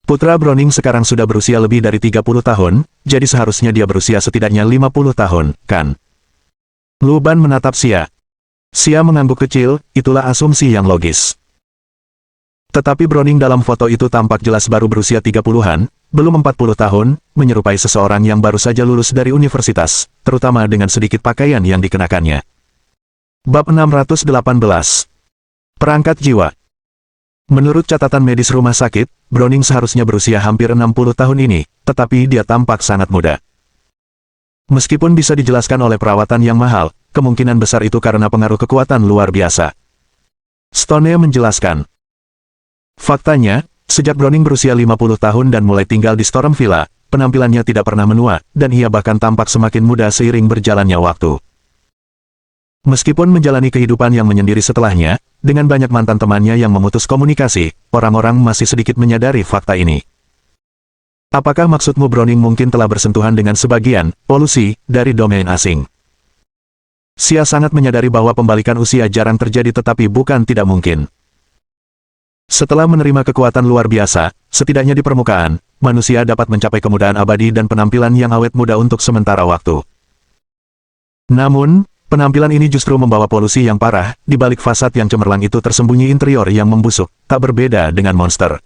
Putra Browning sekarang sudah berusia lebih dari 30 tahun, jadi seharusnya dia berusia setidaknya 50 tahun, kan? Luban menatap Xia. Xia mengangguk kecil, itulah asumsi yang logis. Tetapi Browning dalam foto itu tampak jelas baru berusia 30-an, belum 40 tahun, menyerupai seseorang yang baru saja lulus dari universitas, terutama dengan sedikit pakaian yang dikenakannya. Bab 618. Perangkat jiwa. Menurut catatan medis rumah sakit, Browning seharusnya berusia hampir 60 tahun ini, tetapi dia tampak sangat muda. Meskipun bisa dijelaskan oleh perawatan yang mahal, kemungkinan besar itu karena pengaruh kekuatan luar biasa. Stone menjelaskan. Faktanya, sejak Browning berusia 50 tahun dan mulai tinggal di Storm Villa, penampilannya tidak pernah menua, dan ia bahkan tampak semakin muda seiring berjalannya waktu. Meskipun menjalani kehidupan yang menyendiri setelahnya, dengan banyak mantan temannya yang memutus komunikasi, orang-orang masih sedikit menyadari fakta ini. Apakah maksudmu Browning mungkin telah bersentuhan dengan sebagian polusi dari domain asing? Xia sangat menyadari bahwa pembalikan usia jarang terjadi tetapi bukan tidak mungkin. Setelah menerima kekuatan luar biasa, setidaknya di permukaan, manusia dapat mencapai kemudahan abadi dan penampilan yang awet muda untuk sementara waktu. Namun, penampilan ini justru membawa polusi yang parah, di balik fasad yang cemerlang itu tersembunyi interior yang membusuk, tak berbeda dengan monster.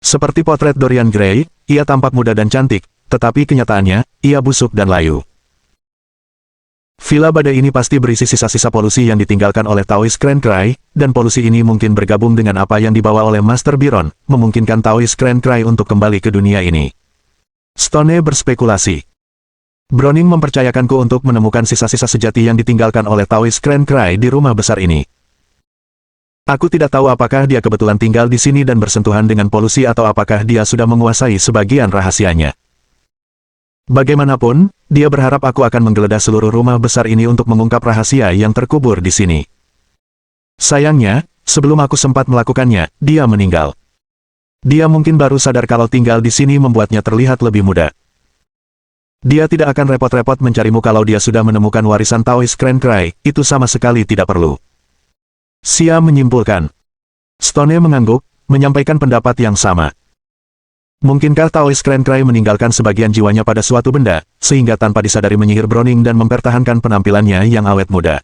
Seperti potret Dorian Gray, ia tampak muda dan cantik, tetapi kenyataannya, ia busuk dan layu. Villa badai ini pasti berisi sisa-sisa polusi yang ditinggalkan oleh Taoist Grand Cry, dan polusi ini mungkin bergabung dengan apa yang dibawa oleh Master Biron, memungkinkan Taoist Grand Cry untuk kembali ke dunia ini. Stone berspekulasi. Browning mempercayakanku untuk menemukan sisa-sisa sejati yang ditinggalkan oleh Taoist Grand Cry di rumah besar ini. Aku tidak tahu apakah dia kebetulan tinggal di sini dan bersentuhan dengan polusi atau apakah dia sudah menguasai sebagian rahasianya. Bagaimanapun, dia berharap aku akan menggeledah seluruh rumah besar ini untuk mengungkap rahasia yang terkubur di sini. Sayangnya, sebelum aku sempat melakukannya, dia meninggal. Dia mungkin baru sadar kalau tinggal di sini membuatnya terlihat lebih muda. Dia tidak akan repot-repot mencarimu kalau dia sudah menemukan warisan Taoist Grand Cry, itu sama sekali tidak perlu. Xia menyimpulkan. Stone mengangguk, menyampaikan pendapat yang sama. Mungkinkah Taoist Grand Cry meninggalkan sebagian jiwanya pada suatu benda, sehingga tanpa disadari menyihir Browning dan mempertahankan penampilannya yang awet muda?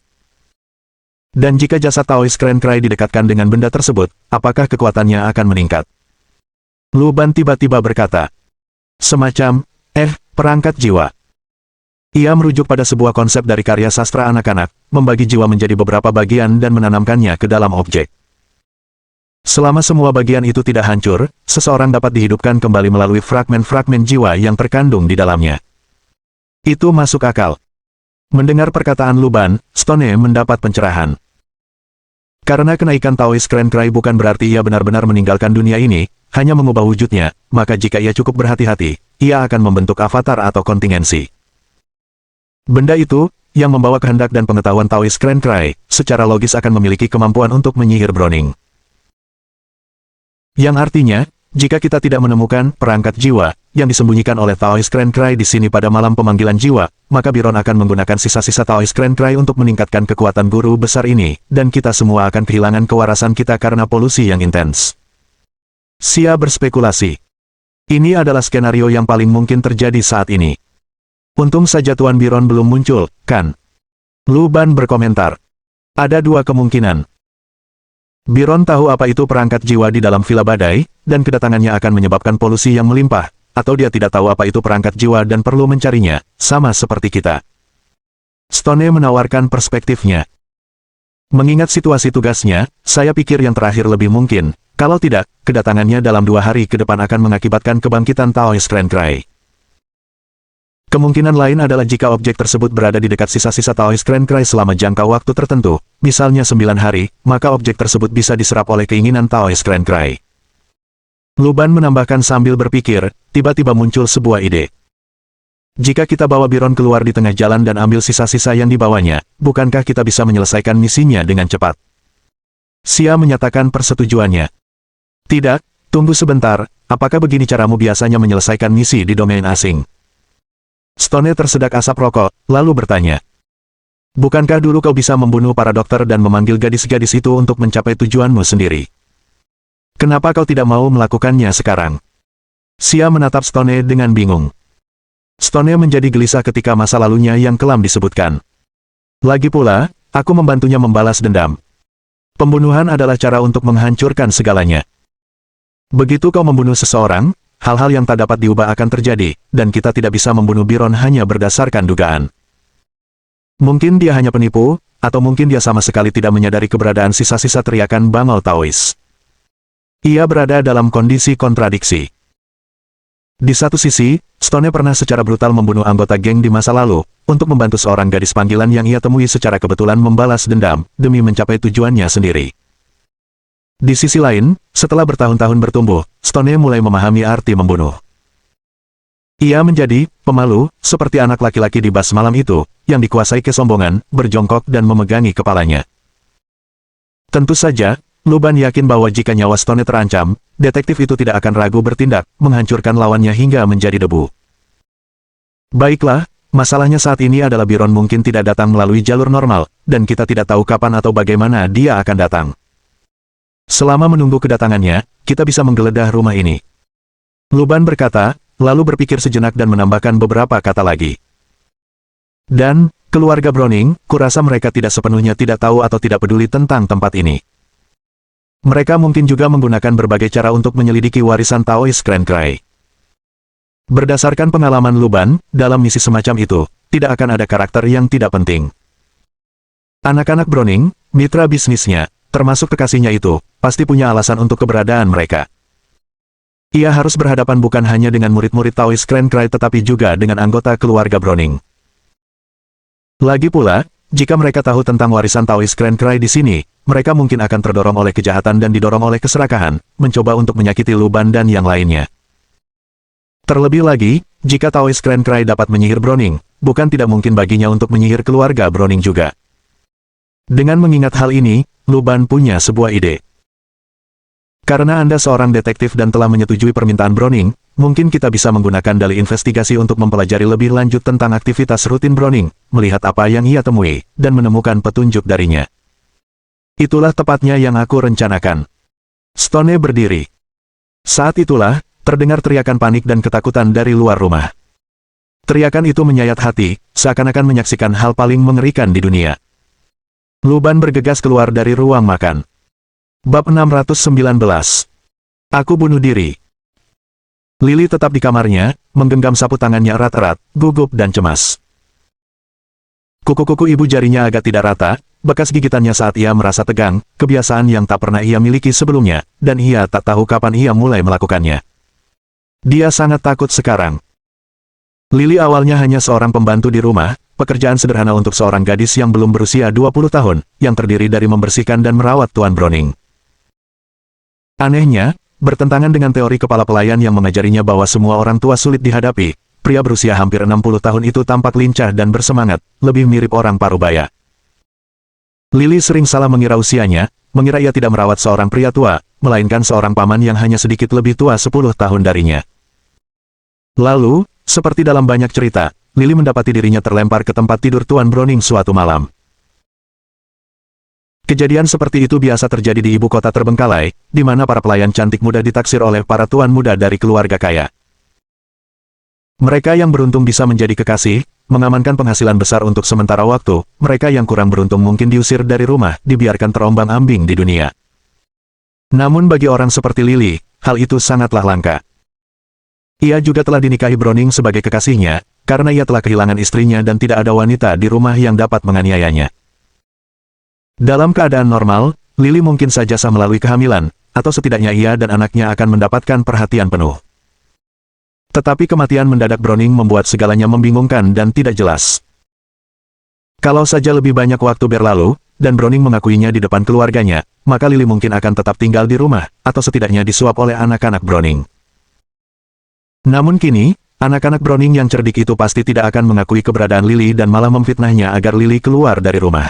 Dan jika jasad Taoist Grand Cry didekatkan dengan benda tersebut, apakah kekuatannya akan meningkat? Luban tiba-tiba berkata. Semacam, perangkat jiwa. Ia merujuk pada sebuah konsep dari karya sastra anak-anak, membagi jiwa menjadi beberapa bagian dan menanamkannya ke dalam objek. Selama semua bagian itu tidak hancur, seseorang dapat dihidupkan kembali melalui fragmen-fragmen jiwa yang terkandung di dalamnya. Itu masuk akal. Mendengar perkataan Luban, Stone mendapat pencerahan. Karena kenaikan Taoist Grand Cry bukan berarti ia benar-benar meninggalkan dunia ini, hanya mengubah wujudnya, maka jika ia cukup berhati-hati, ia akan membentuk avatar atau kontingensi. Benda itu, yang membawa kehendak dan pengetahuan Taoist Grand Cry, secara logis akan memiliki kemampuan untuk menyihir Browning. Yang artinya, jika kita tidak menemukan perangkat jiwa yang disembunyikan oleh Taoist Grand Cry di sini pada malam pemanggilan jiwa, maka Byron akan menggunakan sisa-sisa Taoist Grand Cry untuk meningkatkan kekuatan guru besar ini, dan kita semua akan kehilangan kewarasan kita karena polusi yang intens. Xia berspekulasi. Ini adalah skenario yang paling mungkin terjadi saat ini. Untung saja Tuan Byron belum muncul, kan? Luban berkomentar. Ada dua kemungkinan. Byron tahu apa itu perangkat jiwa di dalam Villa Badai, dan kedatangannya akan menyebabkan polusi yang melimpah, atau dia tidak tahu apa itu perangkat jiwa dan perlu mencarinya, sama seperti kita. Stone menawarkan perspektifnya. Mengingat situasi tugasnya, saya pikir yang terakhir lebih mungkin, kalau tidak, kedatangannya dalam 2 hari ke depan akan mengakibatkan kebangkitan Taoist Grand Cry. Kemungkinan lain adalah jika objek tersebut berada di dekat sisa-sisa Taoist Grand Cry selama jangka waktu tertentu, misalnya 9 hari, maka objek tersebut bisa diserap oleh keinginan Taoist Grand Cry. Luban menambahkan sambil berpikir, tiba-tiba muncul sebuah ide. Jika kita bawa Byron keluar di tengah jalan dan ambil sisa-sisa yang dibawanya, bukankah kita bisa menyelesaikan misinya dengan cepat? Xia menyatakan persetujuannya. Tidak, tunggu sebentar, apakah begini caramu biasanya menyelesaikan misi di domain asing? Stone tersedak asap rokok, lalu bertanya. Bukankah dulu kau bisa membunuh para dokter dan memanggil gadis-gadis itu untuk mencapai tujuanmu sendiri? Kenapa kau tidak mau melakukannya sekarang? Xia menatap Stone dengan bingung. Stone menjadi gelisah ketika masa lalunya yang kelam disebutkan. Lagi pula, aku membantunya membalas dendam. Pembunuhan adalah cara untuk menghancurkan segalanya. Begitu kau membunuh seseorang, hal-hal yang tak dapat diubah akan terjadi, dan kita tidak bisa membunuh Byron hanya berdasarkan dugaan. Mungkin dia hanya penipu, atau mungkin dia sama sekali tidak menyadari keberadaan sisa-sisa teriakan bangau Taois. Ia berada dalam kondisi kontradiksi. Di satu sisi, Stone pernah secara brutal membunuh anggota geng di masa lalu, untuk membantu seorang gadis panggilan yang ia temui secara kebetulan membalas dendam, demi mencapai tujuannya sendiri. Di sisi lain, setelah bertahun-tahun bertumbuh, Stone mulai memahami arti membunuh. Ia menjadi pemalu, seperti anak laki-laki di bas malam itu, yang dikuasai kesombongan, berjongkok dan memegangi kepalanya. Tentu saja, Luban yakin bahwa jika nyawa Stone terancam, detektif itu tidak akan ragu bertindak, menghancurkan lawannya hingga menjadi debu. Baiklah, masalahnya saat ini adalah Byron mungkin tidak datang melalui jalur normal, dan kita tidak tahu kapan atau bagaimana dia akan datang. Selama menunggu kedatangannya, kita bisa menggeledah rumah ini. Luban berkata, lalu berpikir sejenak dan menambahkan beberapa kata lagi. Dan, keluarga Browning, kurasa mereka tidak sepenuhnya tidak tahu atau tidak peduli tentang tempat ini. Mereka mungkin juga menggunakan berbagai cara untuk menyelidiki warisan Taoist Grand Cry. Berdasarkan pengalaman Luban, dalam misi semacam itu, tidak akan ada karakter yang tidak penting. Anak-anak Browning, mitra bisnisnya, termasuk kekasihnya itu, pasti punya alasan untuk keberadaan mereka. Ia harus berhadapan bukan hanya dengan murid-murid Taoist Grand Cry tetapi juga dengan anggota keluarga Browning. Lagi pula, jika mereka tahu tentang warisan Taoist Grand Cry di sini, mereka mungkin akan terdorong oleh kejahatan dan didorong oleh keserakahan, mencoba untuk menyakiti Luban dan yang lainnya. Terlebih lagi, jika Taoist Grand Cry dapat menyihir Browning, bukan tidak mungkin baginya untuk menyihir keluarga Browning juga. Dengan mengingat hal ini, Luban punya sebuah ide. Karena Anda seorang detektif dan telah menyetujui permintaan Browning, mungkin kita bisa menggunakan dalih investigasi untuk mempelajari lebih lanjut tentang aktivitas rutin Browning, melihat apa yang ia temui, dan menemukan petunjuk darinya. Itulah tepatnya yang aku rencanakan. Stone berdiri. Saat itulah, terdengar teriakan panik dan ketakutan dari luar rumah. Teriakan itu menyayat hati, seakan-akan menyaksikan hal paling mengerikan di dunia. Luban bergegas keluar dari ruang makan. Bab 619. Aku bunuh diri. Lily tetap di kamarnya, menggenggam sapu tangannya erat-erat, gugup dan cemas. Kuku-kuku ibu jarinya agak tidak rata, bekas gigitannya saat ia merasa tegang, kebiasaan yang tak pernah ia miliki sebelumnya, dan ia tak tahu kapan ia mulai melakukannya. Dia sangat takut sekarang. Lily awalnya hanya seorang pembantu di rumah, pekerjaan sederhana untuk seorang gadis yang belum berusia 20 tahun, yang terdiri dari membersihkan dan merawat Tuan Browning. Anehnya, bertentangan dengan teori kepala pelayan yang mengajarinya bahwa semua orang tua sulit dihadapi, pria berusia hampir 60 tahun itu tampak lincah dan bersemangat, lebih mirip orang parubaya. Lily sering salah mengira usianya, mengira ia tidak merawat seorang pria tua, melainkan seorang paman yang hanya sedikit lebih tua 10 tahun darinya. Lalu, seperti dalam banyak cerita, Lily mendapati dirinya terlempar ke tempat tidur Tuan Browning suatu malam. Kejadian seperti itu biasa terjadi di ibu kota terbengkalai, di mana para pelayan cantik muda ditaksir oleh para tuan muda dari keluarga kaya. Mereka yang beruntung bisa menjadi kekasih, mengamankan penghasilan besar untuk sementara waktu, mereka yang kurang beruntung mungkin diusir dari rumah, dibiarkan terombang-ambing di dunia. Namun bagi orang seperti Lily, hal itu sangatlah langka. Ia juga telah dinikahi Browning sebagai kekasihnya, karena ia telah kehilangan istrinya dan tidak ada wanita di rumah yang dapat menganiayanya. Dalam keadaan normal, Lily mungkin saja sah melalui kehamilan, atau setidaknya ia dan anaknya akan mendapatkan perhatian penuh. Tetapi kematian mendadak Browning membuat segalanya membingungkan dan tidak jelas. Kalau saja lebih banyak waktu berlalu, dan Browning mengakuinya di depan keluarganya, maka Lily mungkin akan tetap tinggal di rumah, atau setidaknya disuap oleh anak-anak Browning. Namun kini, anak-anak Browning yang cerdik itu pasti tidak akan mengakui keberadaan Lily dan malah memfitnahnya agar Lily keluar dari rumah.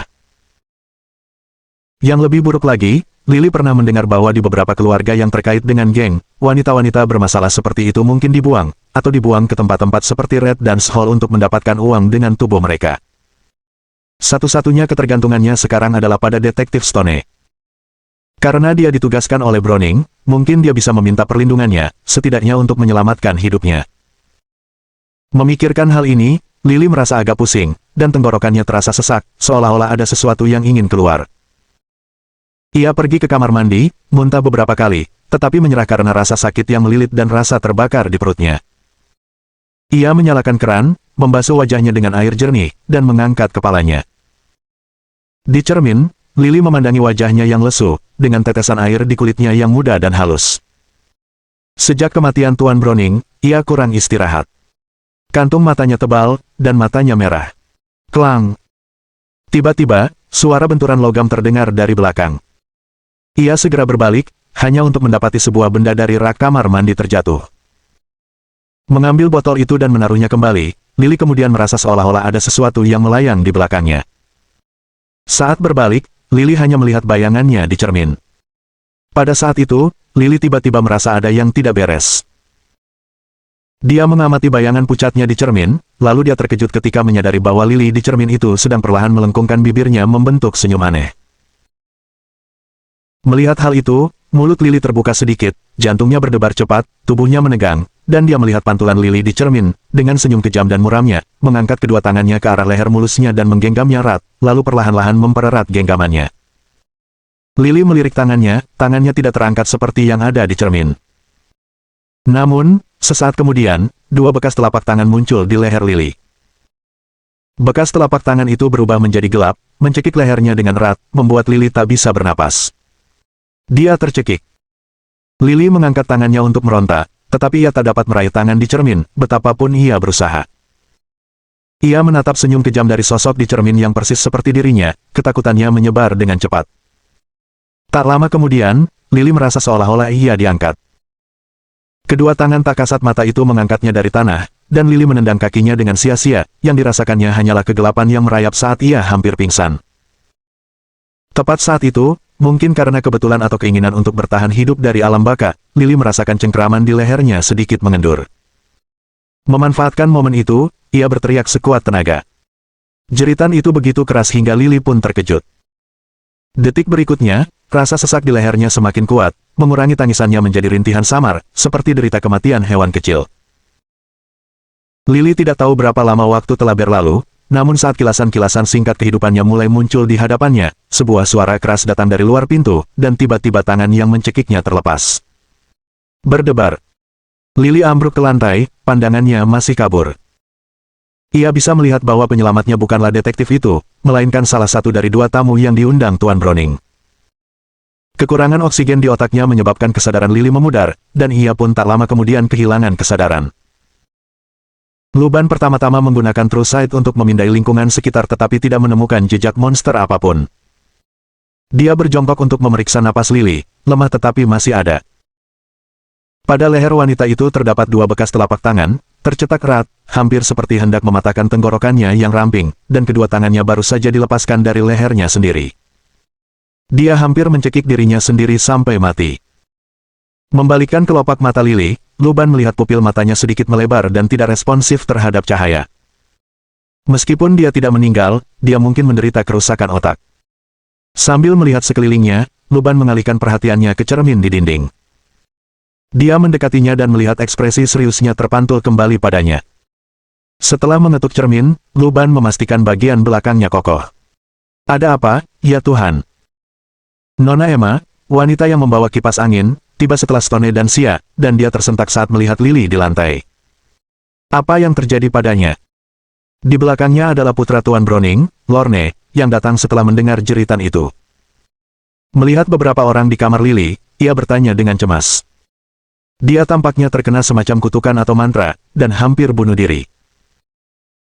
Yang lebih buruk lagi, Lily pernah mendengar bahwa di beberapa keluarga yang terkait dengan geng, wanita-wanita bermasalah seperti itu mungkin dibuang, atau dibuang ke tempat-tempat seperti Red Dance Hall untuk mendapatkan uang dengan tubuh mereka. Satu-satunya ketergantungannya sekarang adalah pada detektif Stone. Karena dia ditugaskan oleh Browning, mungkin dia bisa meminta perlindungannya, setidaknya untuk menyelamatkan hidupnya. Memikirkan hal ini, Lily merasa agak pusing, dan tenggorokannya terasa sesak, seolah-olah ada sesuatu yang ingin keluar. Ia pergi ke kamar mandi, muntah beberapa kali, tetapi menyerah karena rasa sakit yang melilit dan rasa terbakar di perutnya. Ia menyalakan keran, membasuh wajahnya dengan air jernih, dan mengangkat kepalanya. Di cermin, Lily memandangi wajahnya yang lesu, dengan tetesan air di kulitnya yang muda dan halus. Sejak kematian Tuan Browning, ia kurang istirahat. Kantung matanya tebal, dan matanya merah. Klang! Tiba-tiba, suara benturan logam terdengar dari belakang. Ia segera berbalik, hanya untuk mendapati sebuah benda dari rak kamar mandi terjatuh. Mengambil botol itu dan menaruhnya kembali, Lily kemudian merasa seolah-olah ada sesuatu yang melayang di belakangnya. Saat berbalik, Lily hanya melihat bayangannya di cermin. Pada saat itu, Lily tiba-tiba merasa ada yang tidak beres. Dia mengamati bayangan pucatnya di cermin, lalu dia terkejut ketika menyadari bahwa Lily di cermin itu sedang perlahan melengkungkan bibirnya membentuk senyum aneh. Melihat hal itu, mulut Lily terbuka sedikit, jantungnya berdebar cepat, tubuhnya menegang, dan dia melihat pantulan Lily di cermin, dengan senyum kejam dan muramnya, mengangkat kedua tangannya ke arah leher mulusnya dan menggenggamnya erat, lalu perlahan-lahan mempererat genggamannya. Lily melirik tangannya tidak terangkat seperti yang ada di cermin. Namun, sesaat kemudian, dua bekas telapak tangan muncul di leher Lily. Bekas telapak tangan itu berubah menjadi gelap, mencekik lehernya dengan erat, membuat Lily tak bisa bernapas. Dia tercekik. Lily mengangkat tangannya untuk meronta, tetapi ia tak dapat meraih tangan di cermin, betapapun ia berusaha. Ia menatap senyum kejam dari sosok di cermin yang persis seperti dirinya, ketakutannya menyebar dengan cepat. Tak lama kemudian, Lily merasa seolah-olah ia diangkat. Kedua tangan tak kasat mata itu mengangkatnya dari tanah, dan Lily menendang kakinya dengan sia-sia, yang dirasakannya hanyalah kegelapan yang merayap saat ia hampir pingsan. Tepat saat itu, mungkin karena kebetulan atau keinginan untuk bertahan hidup dari alam baka, Lily merasakan cengkraman di lehernya sedikit mengendur. Memanfaatkan momen itu, ia berteriak sekuat tenaga. Jeritan itu begitu keras hingga Lily pun terkejut. Detik berikutnya, rasa sesak di lehernya semakin kuat, mengurangi tangisannya menjadi rintihan samar, seperti derita kematian hewan kecil. Lily tidak tahu berapa lama waktu telah berlalu, namun saat kilasan-kilasan singkat kehidupannya mulai muncul di hadapannya, sebuah suara keras datang dari luar pintu, dan tiba-tiba tangan yang mencekiknya terlepas. Berdebar. Lily ambruk ke lantai, pandangannya masih kabur. Ia bisa melihat bahwa penyelamatnya bukanlah detektif itu, melainkan salah satu dari dua tamu yang diundang Tuan Browning. Kekurangan oksigen di otaknya menyebabkan kesadaran Lily memudar, dan ia pun tak lama kemudian kehilangan kesadaran. Luban pertama-tama menggunakan True Sight untuk memindai lingkungan sekitar tetapi tidak menemukan jejak monster apapun. Dia berjongkok untuk memeriksa napas Lily, lemah tetapi masih ada. Pada leher wanita itu terdapat dua bekas telapak tangan, tercetak erat, hampir seperti hendak mematahkan tenggorokannya yang ramping, dan kedua tangannya baru saja dilepaskan dari lehernya sendiri. Dia hampir mencekik dirinya sendiri sampai mati. Membalikkan kelopak mata Lily, Luban melihat pupil matanya sedikit melebar dan tidak responsif terhadap cahaya. Meskipun dia tidak meninggal, dia mungkin menderita kerusakan otak. Sambil melihat sekelilingnya, Luban mengalihkan perhatiannya ke cermin di dinding. Dia mendekatinya dan melihat ekspresi seriusnya terpantul kembali padanya. Setelah mengetuk cermin, Luban memastikan bagian belakangnya kokoh. Ada apa, ya Tuhan? Nona Emma, wanita yang membawa kipas angin, tiba setelah Stone dan Sia, dan dia tersentak saat melihat Lily di lantai. Apa yang terjadi padanya? Di belakangnya adalah putra Tuan Browning, Lorne, yang datang setelah mendengar jeritan itu. Melihat beberapa orang di kamar Lily, ia bertanya dengan cemas. Dia tampaknya terkena semacam kutukan atau mantra, dan hampir bunuh diri.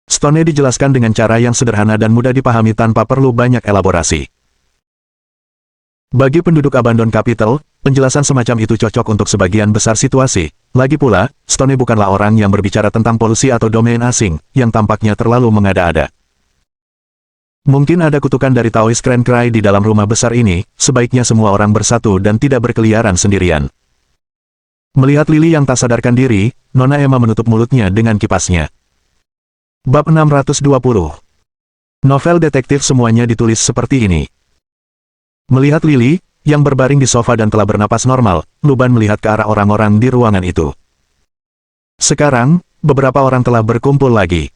Stone dijelaskan dengan cara yang sederhana dan mudah dipahami tanpa perlu banyak elaborasi. Bagi penduduk Abandon Capital, penjelasan semacam itu cocok untuk sebagian besar situasi. Lagi pula, Stone bukanlah orang yang berbicara tentang polusi atau domain asing, yang tampaknya terlalu mengada-ada. Mungkin ada kutukan dari Taoist Grand Cry di dalam rumah besar ini, sebaiknya semua orang bersatu dan tidak berkeliaran sendirian. Melihat Lily yang tak sadarkan diri, Nona Emma menutup mulutnya dengan kipasnya. Bab 620. Novel detektif semuanya ditulis seperti ini. Melihat Lily, yang berbaring di sofa dan telah bernapas normal, Luban melihat ke arah orang-orang di ruangan itu. Sekarang, beberapa orang telah berkumpul lagi.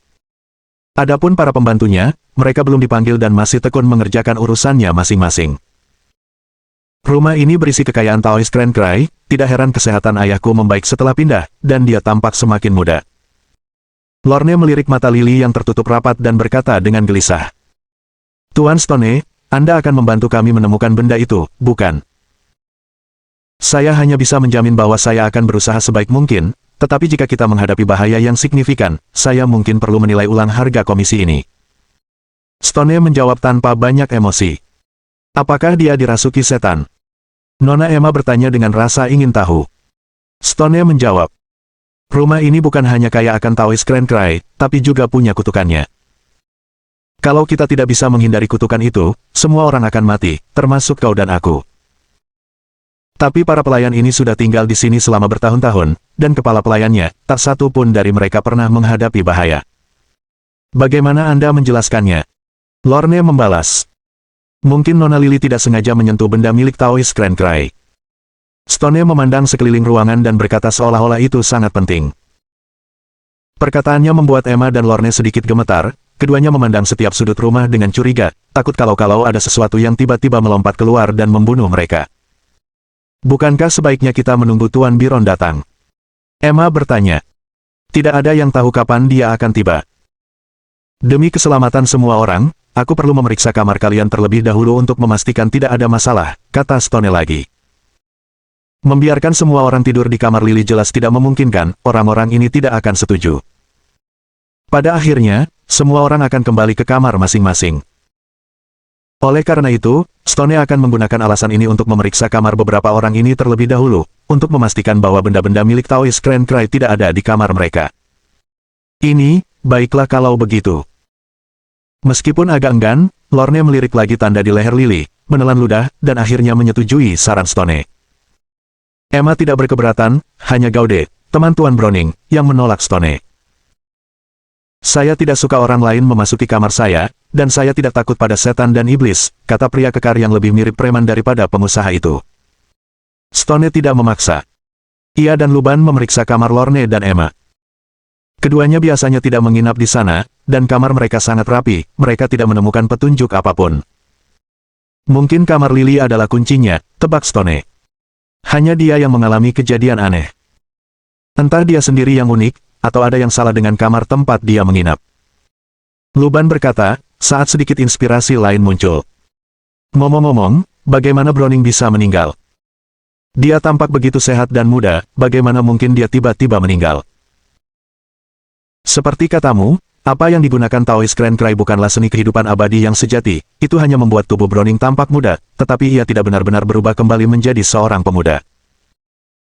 Adapun para pembantunya, mereka belum dipanggil dan masih tekun mengerjakan urusannya masing-masing. Rumah ini berisi kekayaan Taoist Grand Cry, tidak heran kesehatan ayahku membaik setelah pindah, dan dia tampak semakin muda. Lorne melirik mata Lily yang tertutup rapat dan berkata dengan gelisah. Tuan Stone, Anda akan membantu kami menemukan benda itu, bukan? Saya hanya bisa menjamin bahwa saya akan berusaha sebaik mungkin, tetapi jika kita menghadapi bahaya yang signifikan, saya mungkin perlu menilai ulang harga komisi ini. Stone menjawab tanpa banyak emosi. Apakah dia dirasuki setan? Nona Emma bertanya dengan rasa ingin tahu. Stone menjawab. Rumah ini bukan hanya kaya akan Taoist Grand Cry, tapi juga punya kutukannya. Kalau kita tidak bisa menghindari kutukan itu, semua orang akan mati, termasuk kau dan aku. Tapi para pelayan ini sudah tinggal di sini selama bertahun-tahun, dan kepala pelayannya, tak satu pun dari mereka pernah menghadapi bahaya. Bagaimana Anda menjelaskannya? Lorne membalas. Mungkin Nona Lily tidak sengaja menyentuh benda milik Taoist Grand Cry. Stone memandang sekeliling ruangan dan berkata seolah-olah itu sangat penting. Perkataannya membuat Emma dan Lorne sedikit gemetar, keduanya memandang setiap sudut rumah dengan curiga, takut kalau-kalau ada sesuatu yang tiba-tiba melompat keluar dan membunuh mereka. Bukankah sebaiknya kita menunggu Tuan Byron datang? Emma bertanya. Tidak ada yang tahu kapan dia akan tiba. Demi keselamatan semua orang, aku perlu memeriksa kamar kalian terlebih dahulu untuk memastikan tidak ada masalah, kata Stone lagi. Membiarkan semua orang tidur di kamar Lily jelas tidak memungkinkan, orang-orang ini tidak akan setuju. Pada akhirnya, semua orang akan kembali ke kamar masing-masing. Oleh karena itu, Stone akan menggunakan alasan ini untuk memeriksa kamar beberapa orang ini terlebih dahulu, untuk memastikan bahwa benda-benda milik Taoist Grand Cry tidak ada di kamar mereka. Ini, baiklah kalau begitu. Meskipun agak enggan, Lorne melirik lagi tanda di leher Lily, menelan ludah, dan akhirnya menyetujui saran Stone. Emma tidak berkeberatan, hanya Gaudet, teman Tuan Browning, yang menolak Stone. Saya tidak suka orang lain memasuki kamar saya, dan saya tidak takut pada setan dan iblis, kata pria kekar yang lebih mirip preman daripada pengusaha itu. Stone tidak memaksa. Ia dan Luban memeriksa kamar Lorne dan Emma. Keduanya biasanya tidak menginap di sana, dan kamar mereka sangat rapi, mereka tidak menemukan petunjuk apapun. Mungkin kamar Lily adalah kuncinya, tebak Stone. Hanya dia yang mengalami kejadian aneh. Entah dia sendiri yang unik, atau ada yang salah dengan kamar tempat dia menginap. Luban berkata, saat sedikit inspirasi lain muncul. Ngomong-ngomong, bagaimana Browning bisa meninggal? Dia tampak begitu sehat dan muda, bagaimana mungkin dia tiba-tiba meninggal? Seperti katamu, apa yang digunakan Taoist Grand Cry bukanlah seni kehidupan abadi yang sejati, itu hanya membuat tubuh Browning tampak muda, tetapi ia tidak benar-benar berubah kembali menjadi seorang pemuda.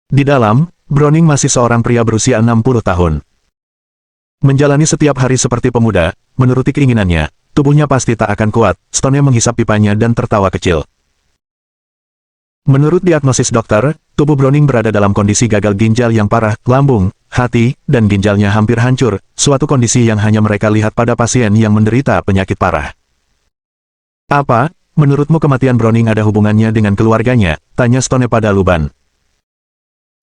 Di dalam, Browning masih seorang pria berusia 60 tahun. Menjalani setiap hari seperti pemuda, menuruti keinginannya, tubuhnya pasti tak akan kuat. Stone menghisap pipanya dan tertawa kecil. Menurut diagnosis dokter, tubuh Browning berada dalam kondisi gagal ginjal yang parah, lambung, hati, dan ginjalnya hampir hancur, suatu kondisi yang hanya mereka lihat pada pasien yang menderita penyakit parah. Apa, menurutmu kematian Browning ada hubungannya dengan keluarganya? Tanya Stone pada Luban.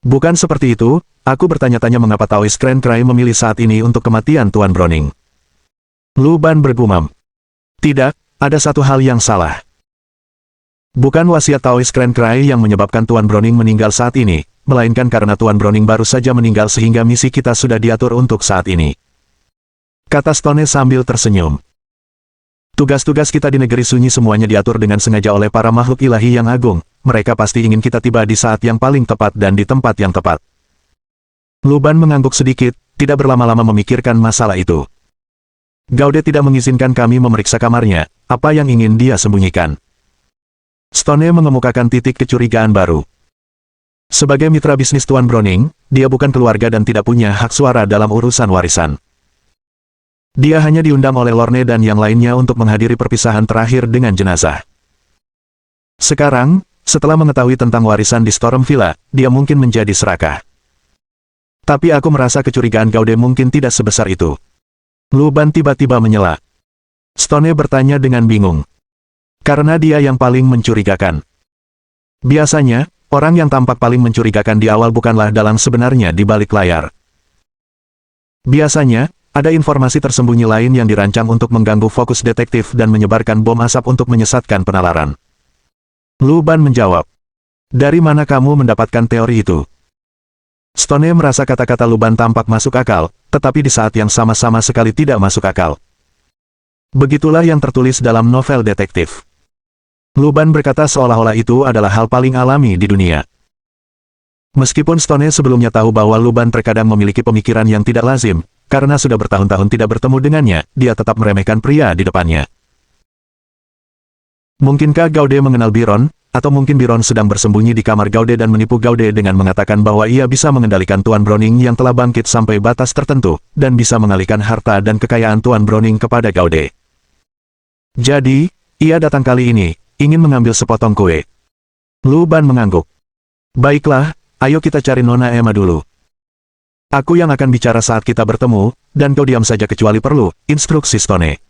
Bukan seperti itu, aku bertanya-tanya mengapa Taoist Grand Cry memilih saat ini untuk kematian Tuan Browning. Luban bergumam. Tidak, ada satu hal yang salah. Bukan wasiat Taoist Grand Cry yang menyebabkan Tuan Browning meninggal saat ini, melainkan karena Tuan Browning baru saja meninggal sehingga misi kita sudah diatur untuk saat ini. Kata Stone sambil tersenyum. Tugas-tugas kita di negeri sunyi semuanya diatur dengan sengaja oleh para makhluk ilahi yang agung, mereka pasti ingin kita tiba di saat yang paling tepat dan di tempat yang tepat. Luban mengangguk sedikit, tidak berlama-lama memikirkan masalah itu. Gaude tidak mengizinkan kami memeriksa kamarnya, apa yang ingin dia sembunyikan? Stone mengemukakan titik kecurigaan baru. Sebagai mitra bisnis Tuan Browning, dia bukan keluarga dan tidak punya hak suara dalam urusan warisan. Dia hanya diundang oleh Lorne dan yang lainnya untuk menghadiri perpisahan terakhir dengan jenazah. Sekarang, setelah mengetahui tentang warisan di Storm Villa, dia mungkin menjadi serakah. Tapi aku merasa kecurigaan Gaude mungkin tidak sebesar itu. Luban tiba-tiba menyela. Stone bertanya dengan bingung. Karena dia yang paling mencurigakan. Biasanya, orang yang tampak paling mencurigakan di awal bukanlah dalang sebenarnya di balik layar. Biasanya, ada informasi tersembunyi lain yang dirancang untuk mengganggu fokus detektif dan menyebarkan bom asap untuk menyesatkan penalaran. Luban menjawab. Dari mana kamu mendapatkan teori itu? Stone merasa kata-kata Luban tampak masuk akal, tetapi di saat yang sama-sama sekali tidak masuk akal. Begitulah yang tertulis dalam novel detektif. Luban berkata seolah-olah itu adalah hal paling alami di dunia. Meskipun Stone sebelumnya tahu bahwa Luban terkadang memiliki pemikiran yang tidak lazim, karena sudah bertahun-tahun tidak bertemu dengannya, dia tetap meremehkan pria di depannya. Mungkinkah Gaude mengenal Biron, atau mungkin Biron sedang bersembunyi di kamar Gaude dan menipu Gaude dengan mengatakan bahwa ia bisa mengendalikan Tuan Browning yang telah bangkit sampai batas tertentu, dan bisa mengalihkan harta dan kekayaan Tuan Browning kepada Gaude. Jadi, ia datang kali ini, ingin mengambil sepotong kue. Luban mengangguk. Baiklah, ayo kita cari Nona Emma dulu. Aku yang akan bicara saat kita bertemu, dan kau diam saja kecuali perlu, instruksi Stone.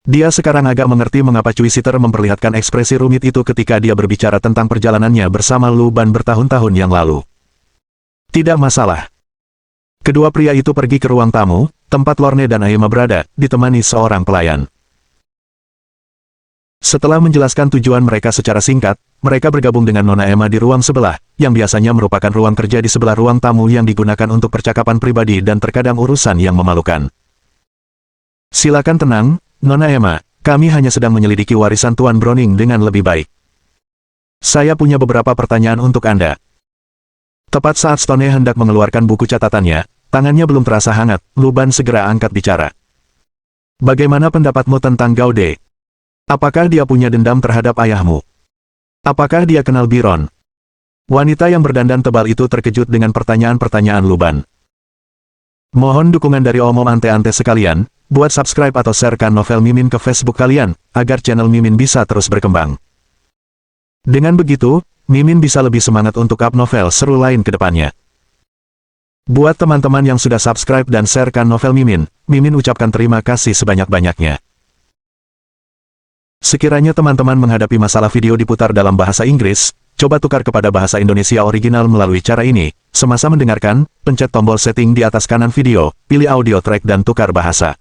Dia sekarang agak mengerti mengapa Cui Sitter memperlihatkan ekspresi rumit itu ketika dia berbicara tentang perjalanannya bersama Luban bertahun-tahun yang lalu. Tidak masalah. Kedua pria itu pergi ke ruang tamu, tempat Lorne dan Aema berada, ditemani seorang pelayan. Setelah menjelaskan tujuan mereka secara singkat, mereka bergabung dengan Nona Emma di ruang sebelah, yang biasanya merupakan ruang kerja di sebelah ruang tamu yang digunakan untuk percakapan pribadi dan terkadang urusan yang memalukan. Silakan tenang, Nona Emma, kami hanya sedang menyelidiki warisan Tuan Browning dengan lebih baik. Saya punya beberapa pertanyaan untuk Anda. Tepat saat Stone hendak mengeluarkan buku catatannya, tangannya belum terasa hangat, Luban segera angkat bicara. Bagaimana pendapatmu tentang Gaude? Apakah dia punya dendam terhadap ayahmu? Apakah dia kenal Biron? Wanita yang berdandan tebal itu terkejut dengan pertanyaan-pertanyaan Luban. Mohon dukungan dari omom ante-ante sekalian, buat subscribe atau sharekan novel Mimin ke Facebook kalian, agar channel Mimin bisa terus berkembang. Dengan begitu, Mimin bisa lebih semangat untuk up novel seru lain ke depannya. Buat teman-teman yang sudah subscribe dan sharekan novel Mimin, Mimin ucapkan terima kasih sebanyak-banyaknya. Sekiranya teman-teman menghadapi masalah video diputar dalam bahasa Inggris, coba tukar kepada bahasa Indonesia original melalui cara ini. Semasa mendengarkan, pencet tombol setting di atas kanan video, pilih audio track dan tukar bahasa.